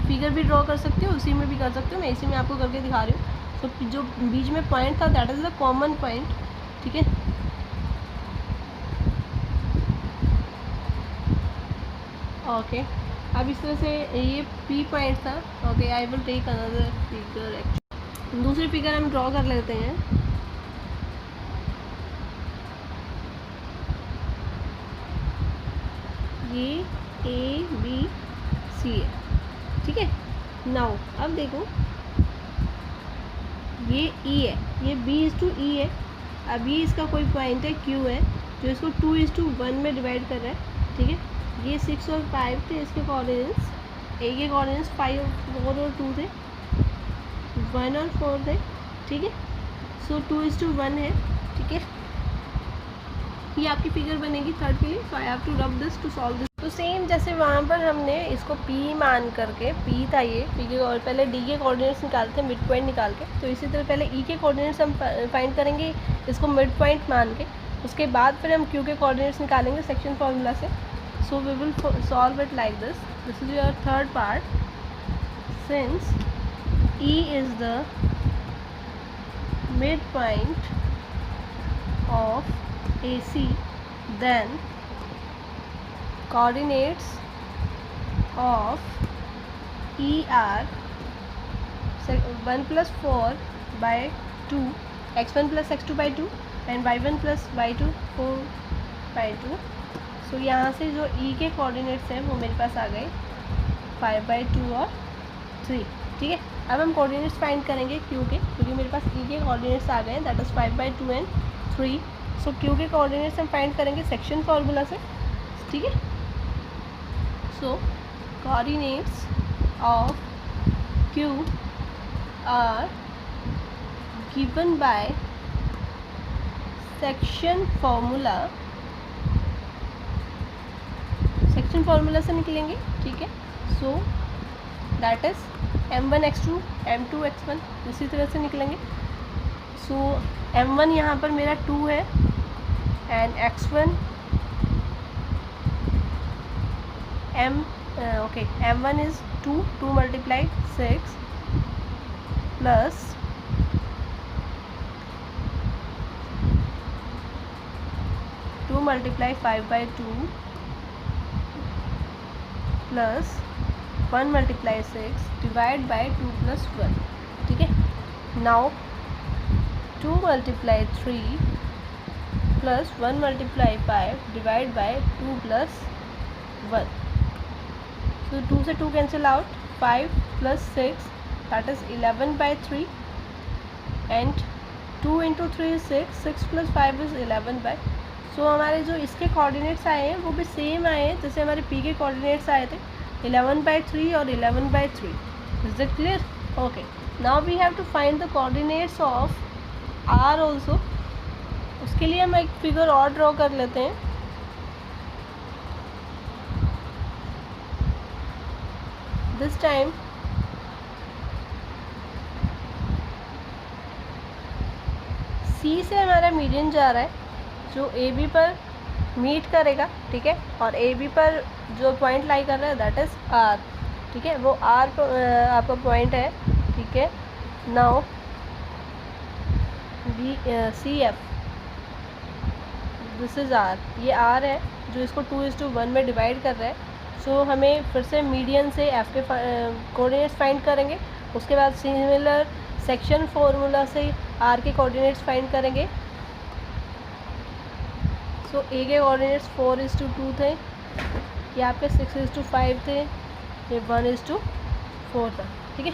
फिगर भी ड्रॉ कर सकते हो, उसी में भी कर सकते हो, मैं इसी में आपको करके दिखा रही हूँ। तो जो बीच में पॉइंट था that is the common point, ठीक है। ओके, अब इस तरह से ये P पॉइंट था। Okay, I will take another figure. Actually दूसरी फिगर हम ड्रॉ कर लेते हैं। ये ABC है, ठीक है। नाउ अब देखो ये E है, ये B/E है। अब ये इसका कोई पॉइंट है Q है जो इसको 2:1 में डिवाइड कर रहा है, ठीक है। ये 6 और 5 थे इसके कोऑर्डिनेट्स, A के कोऑर्डिनेट्स 5 4 और 2 थे, 1 और 4 थे, ठीक है। सो 2:1 है, ठीक है। ये आपकी फिगर बनेगी थर्ड के लिए। So I have to rub this to solve this. तो सेम जैसे वहाँ पर हमने इसको P मान करके, P था ये P के, और पहले D के कोऑर्डिनेट्स निकालते हैं मिड पॉइंट निकाल के, तो इसी तरह पहले E के कोऑर्डिनेट्स हम फाइंड करेंगे इसको मिड पॉइंट मान के, उसके बाद फिर हम Q के कोऑर्डिनेट्स निकालेंगे सेक्शन फार्मूला से। So we will solve it like this. This is your third part. Since E is the mid point of AC, then coordinates of E are 1 + 4 by 2, x1 + x2 by 2 and y1 + y2 4 by 2। सो यहाँ से जो E के coordinates हैं वो मेरे पास आ गए 5 by 2 और 3, ठीक है। अब हम कोऑर्डिनेट्स फाइंड करेंगे Q के, क्योंकि मेरे पास E के कोऑर्डिनेट्स आ गए हैं, that is 5 by 2 and 3। So Q के कोऑर्डिनेट्स हम फाइंड करेंगे सेक्शन फार्मूला से, ठीक है। So coordinates of Q are given by section formula, section formula से निकलेंगे, ठीक है। So that is m1 x2 m2 x1, इसी तरह से निकलेंगे। सो m1 यहाँ पर मेरा 2 है and x1 m1 is 2 multiplied 6 plus 2 multiply 5 by 2 plus 1 multiply 6 divide by 2 plus 1, ठीक है। now 2 multiply 3 plus 1 multiply 5 divide by 2 plus 1। so 2 से 2 cancel out, 5 plus 6 that is 11 by 3 and 2 into 3 is 6, 6 plus 5 is 11 by। so हमारे जो इसके coordinates आए हैं वो भी सेम आए हैं जैसे हमारे P के कोऑर्डिनेट्स आए थे, 11 by 3 और 11 by 3। Is it clear? Okay, now we have to find the coordinates of R also. उसके लिए हम एक फिगर और ड्रॉ कर लेते हैं। दिस टाइम C से हमारा मीडियन जा रहा है जो AB पर मीट करेगा, ठीक है, और AB पर जो पॉइंट लाई कर रहा है दैट इज़ R, ठीक है। वो R पर आपका पॉइंट है, ठीक है। Now CF, this is R, ये R है जो इसको 2:1 में डिवाइड कर रहा है। सो हमें फिर से मीडियन से F के कोऑर्डिनेट्स फाइंड करेंगे, उसके बाद सिमिलर सेक्शन फार्मूला से R के कोऑर्डिनेट्स फाइंड करेंगे। सो A के कोऑर्डिनेट्स 4:2 थे, ये आपके 6:5 थे, ये 1:4 था, ठीक है।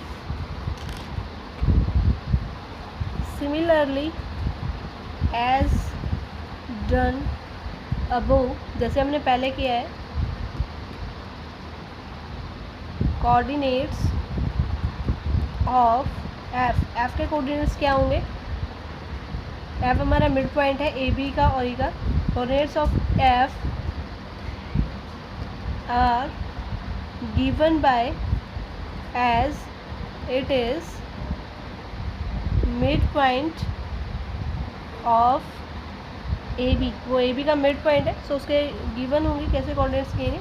सिमिलरली एज डन अबोव, जैसे हमने पहले किया है, कोऑर्डिनेट्स ऑफ F के कोऑर्डिनेट्स क्या होंगे? F हमारा मिड पॉइंट है AB का और E का। Coordinates of F are given by as it is mid point of AB, वो AB का मिड पॉइंट है। सो उसके गिवन होंगे, कैसे कोऑर्डिनेट्स किए?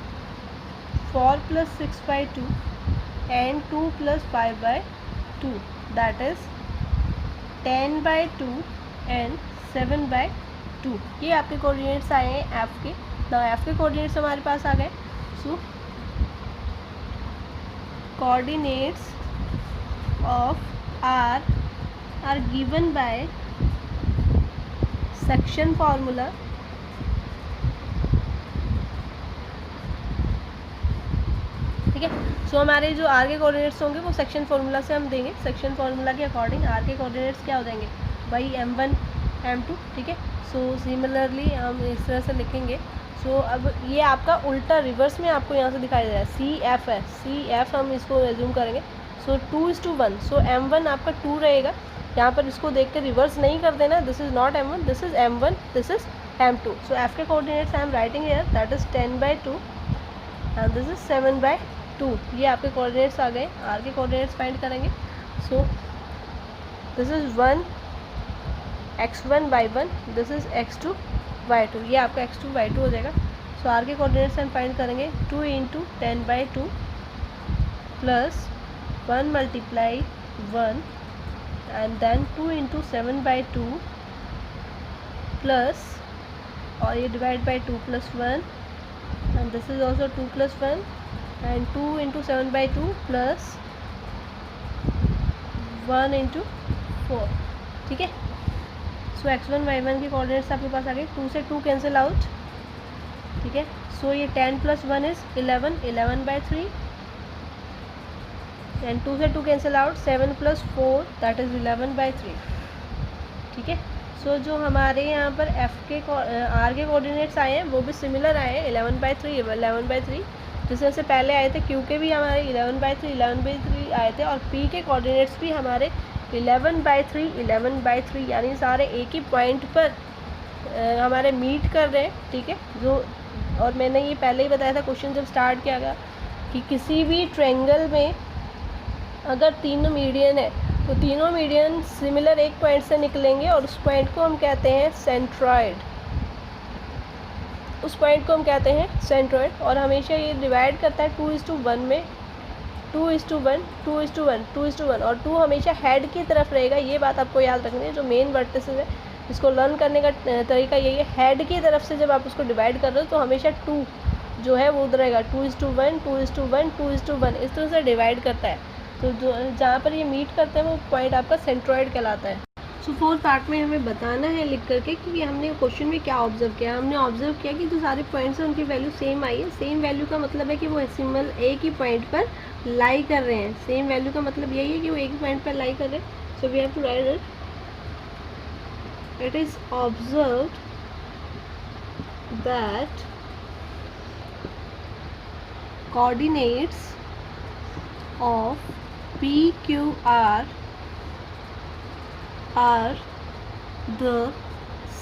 4 + 6/2 and 2 + 5/2, that is 10/2 and 7/2। ये आपके कोऑर्डिनेट्स आए हैं एफ के। ना एफ के कोऑर्डिनेट्स हमारे पास आ गए। So coordinates of are given by section formula ठीक है। सो हमारे जो आर के कोऑर्डिनेट्स होंगे वो सेक्शन फार्मूला से हम देंगे। सेक्शन फार्मूला के अकॉर्डिंग आर के कोऑर्डिनेट्स क्या हो जाएंगे, वही m1 m2 ठीक है। सो सिमिलरली हम इस तरह से लिखेंगे। सो अब ये आपका उल्टा रिवर्स में आपको यहाँ से दिखाई दे रहा है, सी एफ है, सी एफ हम इसको एज्यूम करेंगे। सो 2:1, सो m1 आपका 2 रहेगा। यहाँ पर इसको देख के रिवर्स नहीं कर देना, this is not m1, this is m1, this is m2। So F के coordinates I am writing here, that is 10/2 and this is 7/2। ये आपके कोऑर्डिनेट्स आ गए। आर के कोऑर्डिनेट्स फाइंड करेंगे। So this is 1 x1 y1, this is x2 y2, ये आपका x2 y2 हो जाएगा। सो आर के कोऑर्डिनेट्स हम फाइंड करेंगे 2 × 10/2 प्लस 1 × 1 एंड देन 2 × 7/2 प्लस, और ये divide by 2 + 1 and this is also 2 + 1 and 2 × 7/2 plus 1 × 4 ठीक है। सो x1 y1 के कोऑर्डिनेट्स आपके पास आ गए। 2 से 2 कैंसिल आउट ठीक है। सो ये 10 + 1 इज़ 11, 11/3 एंड 2 से 2 कैंसिल आउट, 7 + 4 दैट इज़ 11/3 ठीक है। सो जो हमारे यहाँ पर एफ के आर के कोऑर्डिनेट्स आए हैं वो भी सिमिलर आए हैं, 11/3 जिसमें से पहले आए थे। क्यू के भी हमारे 11/3 आए थे और पी के कोऑर्डिनेट्स भी हमारे 11/3 यानी सारे एक ही पॉइंट पर हमारे मीट कर रहे हैं ठीक है। जो और मैंने ये पहले ही बताया था क्वेश्चन जब स्टार्ट किया गया कि किसी भी ट्रायंगल में अगर तीनों मीडियन है तो तीनों मीडियन सिमिलर एक पॉइंट से निकलेंगे और उस पॉइंट को हम कहते हैं सेंट्रॉइड। उस पॉइंट को हम कहते हैं सेंट्रॉइड। और हमेशा ये डिवाइड करता है 2:1 में, 2:1, 2:1, 2:1 और 2 हमेशा हेड की तरफ रहेगा। ये बात आपको याद रखनी है। जो मेन वर्टिसेस है इसको लर्न करने का तरीका यही है, हेड की तरफ से जब आप उसको डिवाइड कर रहे हो तो हमेशा 2 जो है वो उधर रहेगा, 2:1, 2:1, 2:1 इस तरह से डिवाइड करता है। तो जो जहाँ पर ये मीट करते हैं वो पॉइंट आपका सेंट्रॉइड कहलाता है। सो 4th पार्ट में हमें बताना है लिख करके कि हमने क्वेश्चन में क्या ऑब्जर्व किया। हमने ऑब्जर्व किया कि जो सारे पॉइंट्स हैं उनकी वैल्यू सेम आई है। सेम वैल्यू का मतलब है कि वो सिमिलर एक ही पॉइंट पर लाई कर रहे हैं। सेम वैल्यू का मतलब यही है कि वो एक ही पॉइंट पर लाई कर रहे हैं। So we have to write it, it is observed that coordinates of PQR are the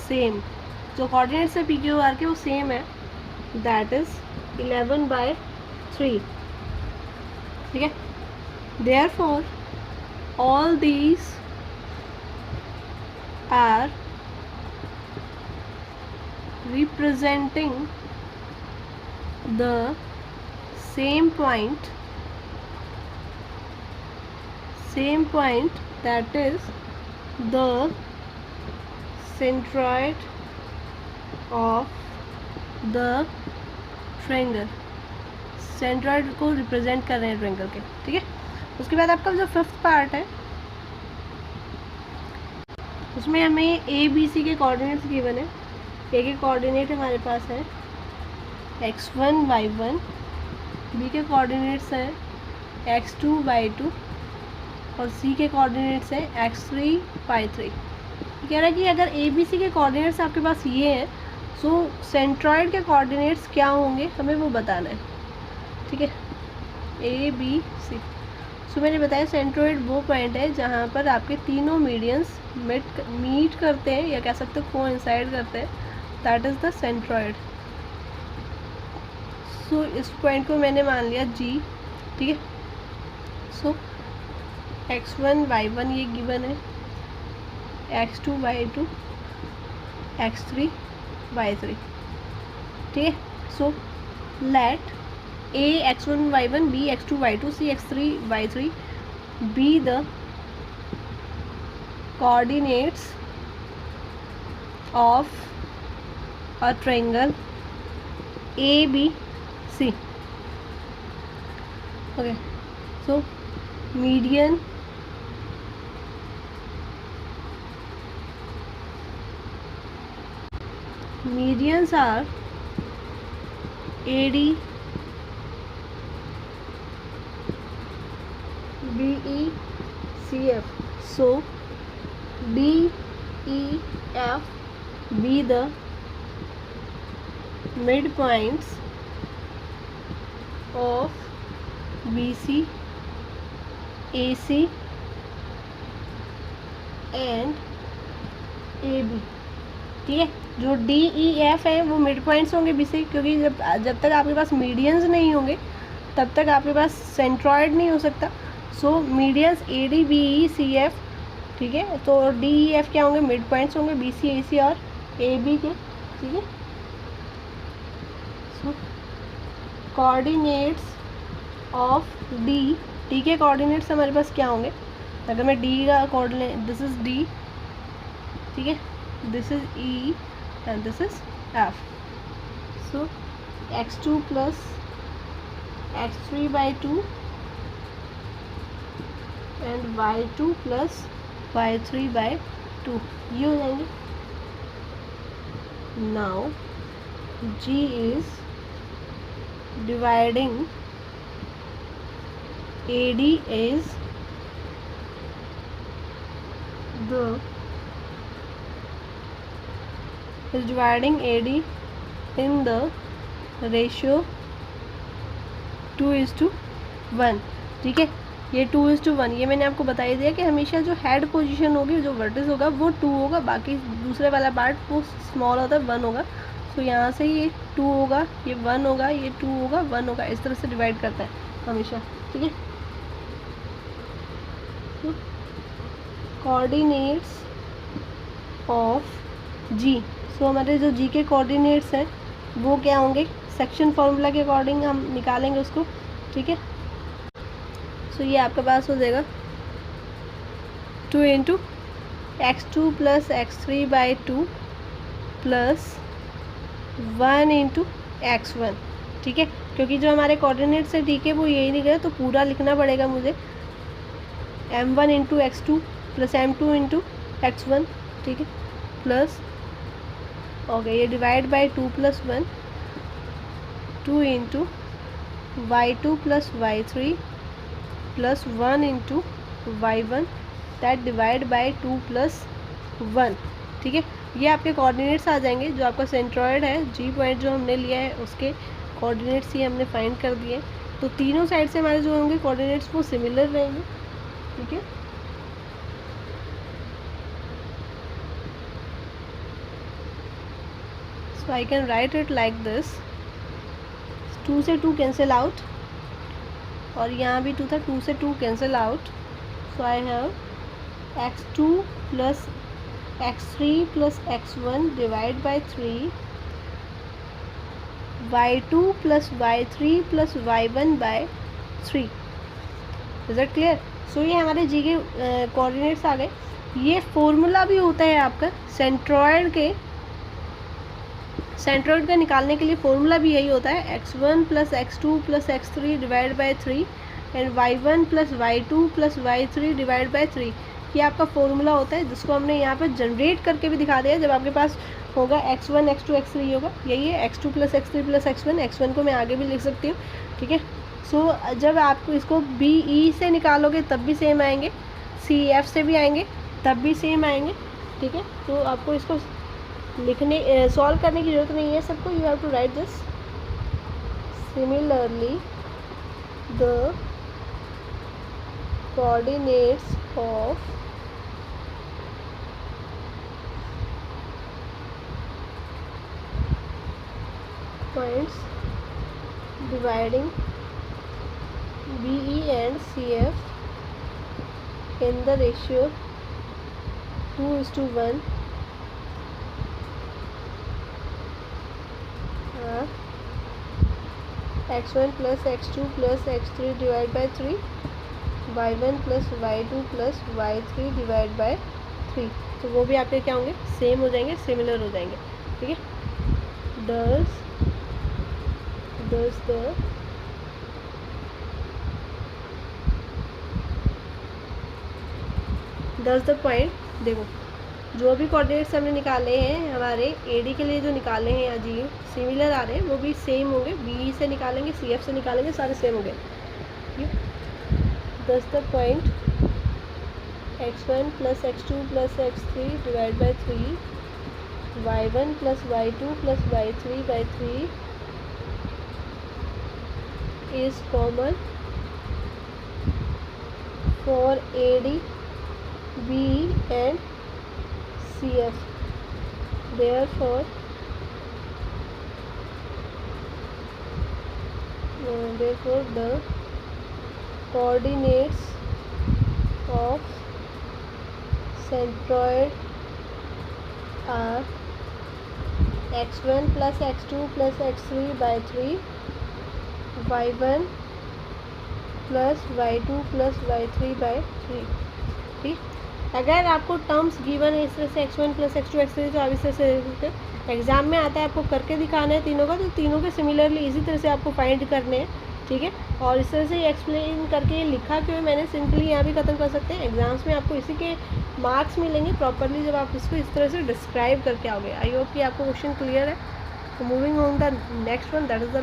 same। जो कोऑर्डिनेट्स है PQR के वो सेम है, दैट इज 11/3 ठीक है। Therefore all these are representing the same point that is the centroid of the triangle। Centroid को represent कर रहे हैं ट्रायंगल के ठीक है। उसके बाद आपका जो 5th पार्ट है उसमें हमें ए बी सी के कोऑर्डिनेट्स गिवन है। ए के कोऑर्डिनेट हमारे पास है x1 y1, बी के कोऑर्डिनेट्स हैं x2 y2 और सी के कोऑर्डिनेट्स हैं x3 y3। कह रहा है कि अगर ए बी सी के कोऑर्डिनेट्स आपके पास ये हैं सो सेंट्रॉइड के कोऑर्डिनेट्स क्या होंगे हमें वो बताना है ठीक है। ए बी सी, सो मैंने बताया सेंट्रॉइड वो पॉइंट है जहाँ पर आपके तीनों मीडियंस मीट करते हैं या कह सकते हो कोइंसाइड करते हैं, दैट इज़ द सेंट्रॉइड। सो इस पॉइंट को मैंने मान लिया जी ठीक है। सो x1 y1 ये गिवन है, x2 y2, x3 y3 ठीक है। So let A x1 y1, B x2 y2, C x3 y3 be the coordinates of a triangle ABC. Okay, so medians are AD, BE, CF. So DEF be the midpoints of BC, AC and AB. ठीक है, जो DEF है वो mid points होंगे BC, क्योंकि जब तक आपके पास मीडियंस नहीं होंगे तब तक आपके पास सेंट्रॉइड नहीं हो सकता. सो मीडियंस AD, BE, CF. ठीक है, तो DEF क्या होंगे, मिड पॉइंट्स होंगे BC, AC और AB के. ठीक है, सो कोऑर्डिनेट्स ऑफ D के कोऑर्डिनेट्स हमारे पास क्या होंगे. अगर मैं D का कोऑर्डिनेट, दिस इज D. ठीक है, this is E and this is F. So x2 plus x3/2 and y2 plus y3/2 ये हो जाएंगे. Now G is dividing AD is dividing AD in the ratio 2:1. ठीक है, ये 2:1 ये मैंने आपको बता ही दिया कि हमेशा जो हेड पोजीशन होगी, जो वर्टिस होगा वो 2 होगा, बाकी दूसरे वाला पार्ट वो स्मॉल होता है 1 होगा. सो यहाँ से ये 2 होगा, ये 1 होगा, ये 2 होगा, 1 होगा, इस तरह से डिवाइड करता है हमेशा. ठीक है, कोऑर्डिनेट्स ऑफ G. सो हमारे जो G के कोऑर्डिनेट्स हैं वो क्या होंगे, सेक्शन फार्मूला के अकॉर्डिंग हम निकालेंगे उसको. ठीक है, सो ये आपके पास हो जाएगा 2 into x2 plus x3/2 plus 1 into x1. ठीक है, क्योंकि जो हमारे कोऑर्डिनेट्स है ठीक है वो यही नहीं गए, तो पूरा लिखना पड़ेगा मुझे. m1 into x2 plus m2 into x1. ठीक है, प्लस ओके ये divide by 2 plus 1, 2 into y2 plus y3 plus 1 into y1 that divide by 2 plus 1. ठीक है, ये आपके कोऑर्डिनेट्स आ जाएंगे. जो आपका सेंट्रॉइड है G पॉइंट जो हमने लिया है उसके कोऑर्डिनेट्स ये हमने फाइंड कर दिए. तो तीनों साइड से हमारे जो होंगे कोऑर्डिनेट्स वो सिमिलर रहेंगे. ठीक है, so I can write it like this. 2 से 2 कैंसिल आउट और यहाँ भी 2 था, 2 से 2 cancel out. So I have x2 plus x3 plus x1 divide by 3, y2 plus y3 plus y1 by 3. Is it clear. So ये हमारे G के coordinates आ गए. ये फॉर्मूला भी होता है आपका सेंट्रॉइड का निकालने के लिए. फॉर्मूला भी यही होता है, x1 plus x2 plus x3 divide by 3 and y1 plus y2 plus y3 divide by 3. ये आपका फॉर्मूला होता है जिसको हमने यहाँ पर जनरेट करके भी दिखा दिया. जब आपके पास होगा x1 x2 x3 होगा, यही है x2 plus x3 plus x1 को मैं आगे भी लिख सकती हूँ. ठीक है, सो जब आप इसको BE से निकालोगे तब भी सेम आएंगे, CF से भी आएंगे तब भी सेम आएंगे. ठीक है, तो आपको इसको लिखने सॉल्व करने की ज़रूरत नहीं है सबको. You have to write this. Similarly the coordinates of points dividing BE and CF in the ratio 2:1 are x1 plus x2 plus x3 divide by 3, y1 plus y2 plus y3 divide by 3। तो वो भी आपके क्या होंगे, same हो जाएंगे, similar हो जाएंगे। ठीक है, does द पॉइंट, देखो जो भी कोऑर्डिनेट्स हमने निकाले हैं हमारे AD के लिए, जो निकाले हैं जी सिमिलर आ रहे हैं, वो भी सेम होंगे। B से निकालेंगे, CF से निकालेंगे, सारे सेम होंगे। दस the point x1 plus x2 plus x3 divide by 3, y1 plus y2 plus y3 by 3 is common for AD, B and CF. Therefore the coordinates of centroid are x1 plus x2 plus x3 by 3, y1 plus y2 plus y3 by 3। ठीक, अगर आपको terms given है इस तरह से x1 plus x2 x3, तो आप इस तरह से एग्जाम में आता है, आपको करके दिखाना है तीनों का, तो तीनों के सिमिलरली इसी तरह से आपको फाइंड करने हैं। ठीक है, और इस तरह से एक्सप्लेन करके ये लिखा क्यों मैंने सिंपली यहाँ भी ख़त्म कर सकते हैं। एग्जाम्स में आपको इसी के मार्क्स मिलेंगे प्रॉपरली जब आप इसको इस तरह से डिस्क्राइब करके आओगे। आई होप कि आपको क्वेश्चन क्लियर है। Moving on the next one, that is the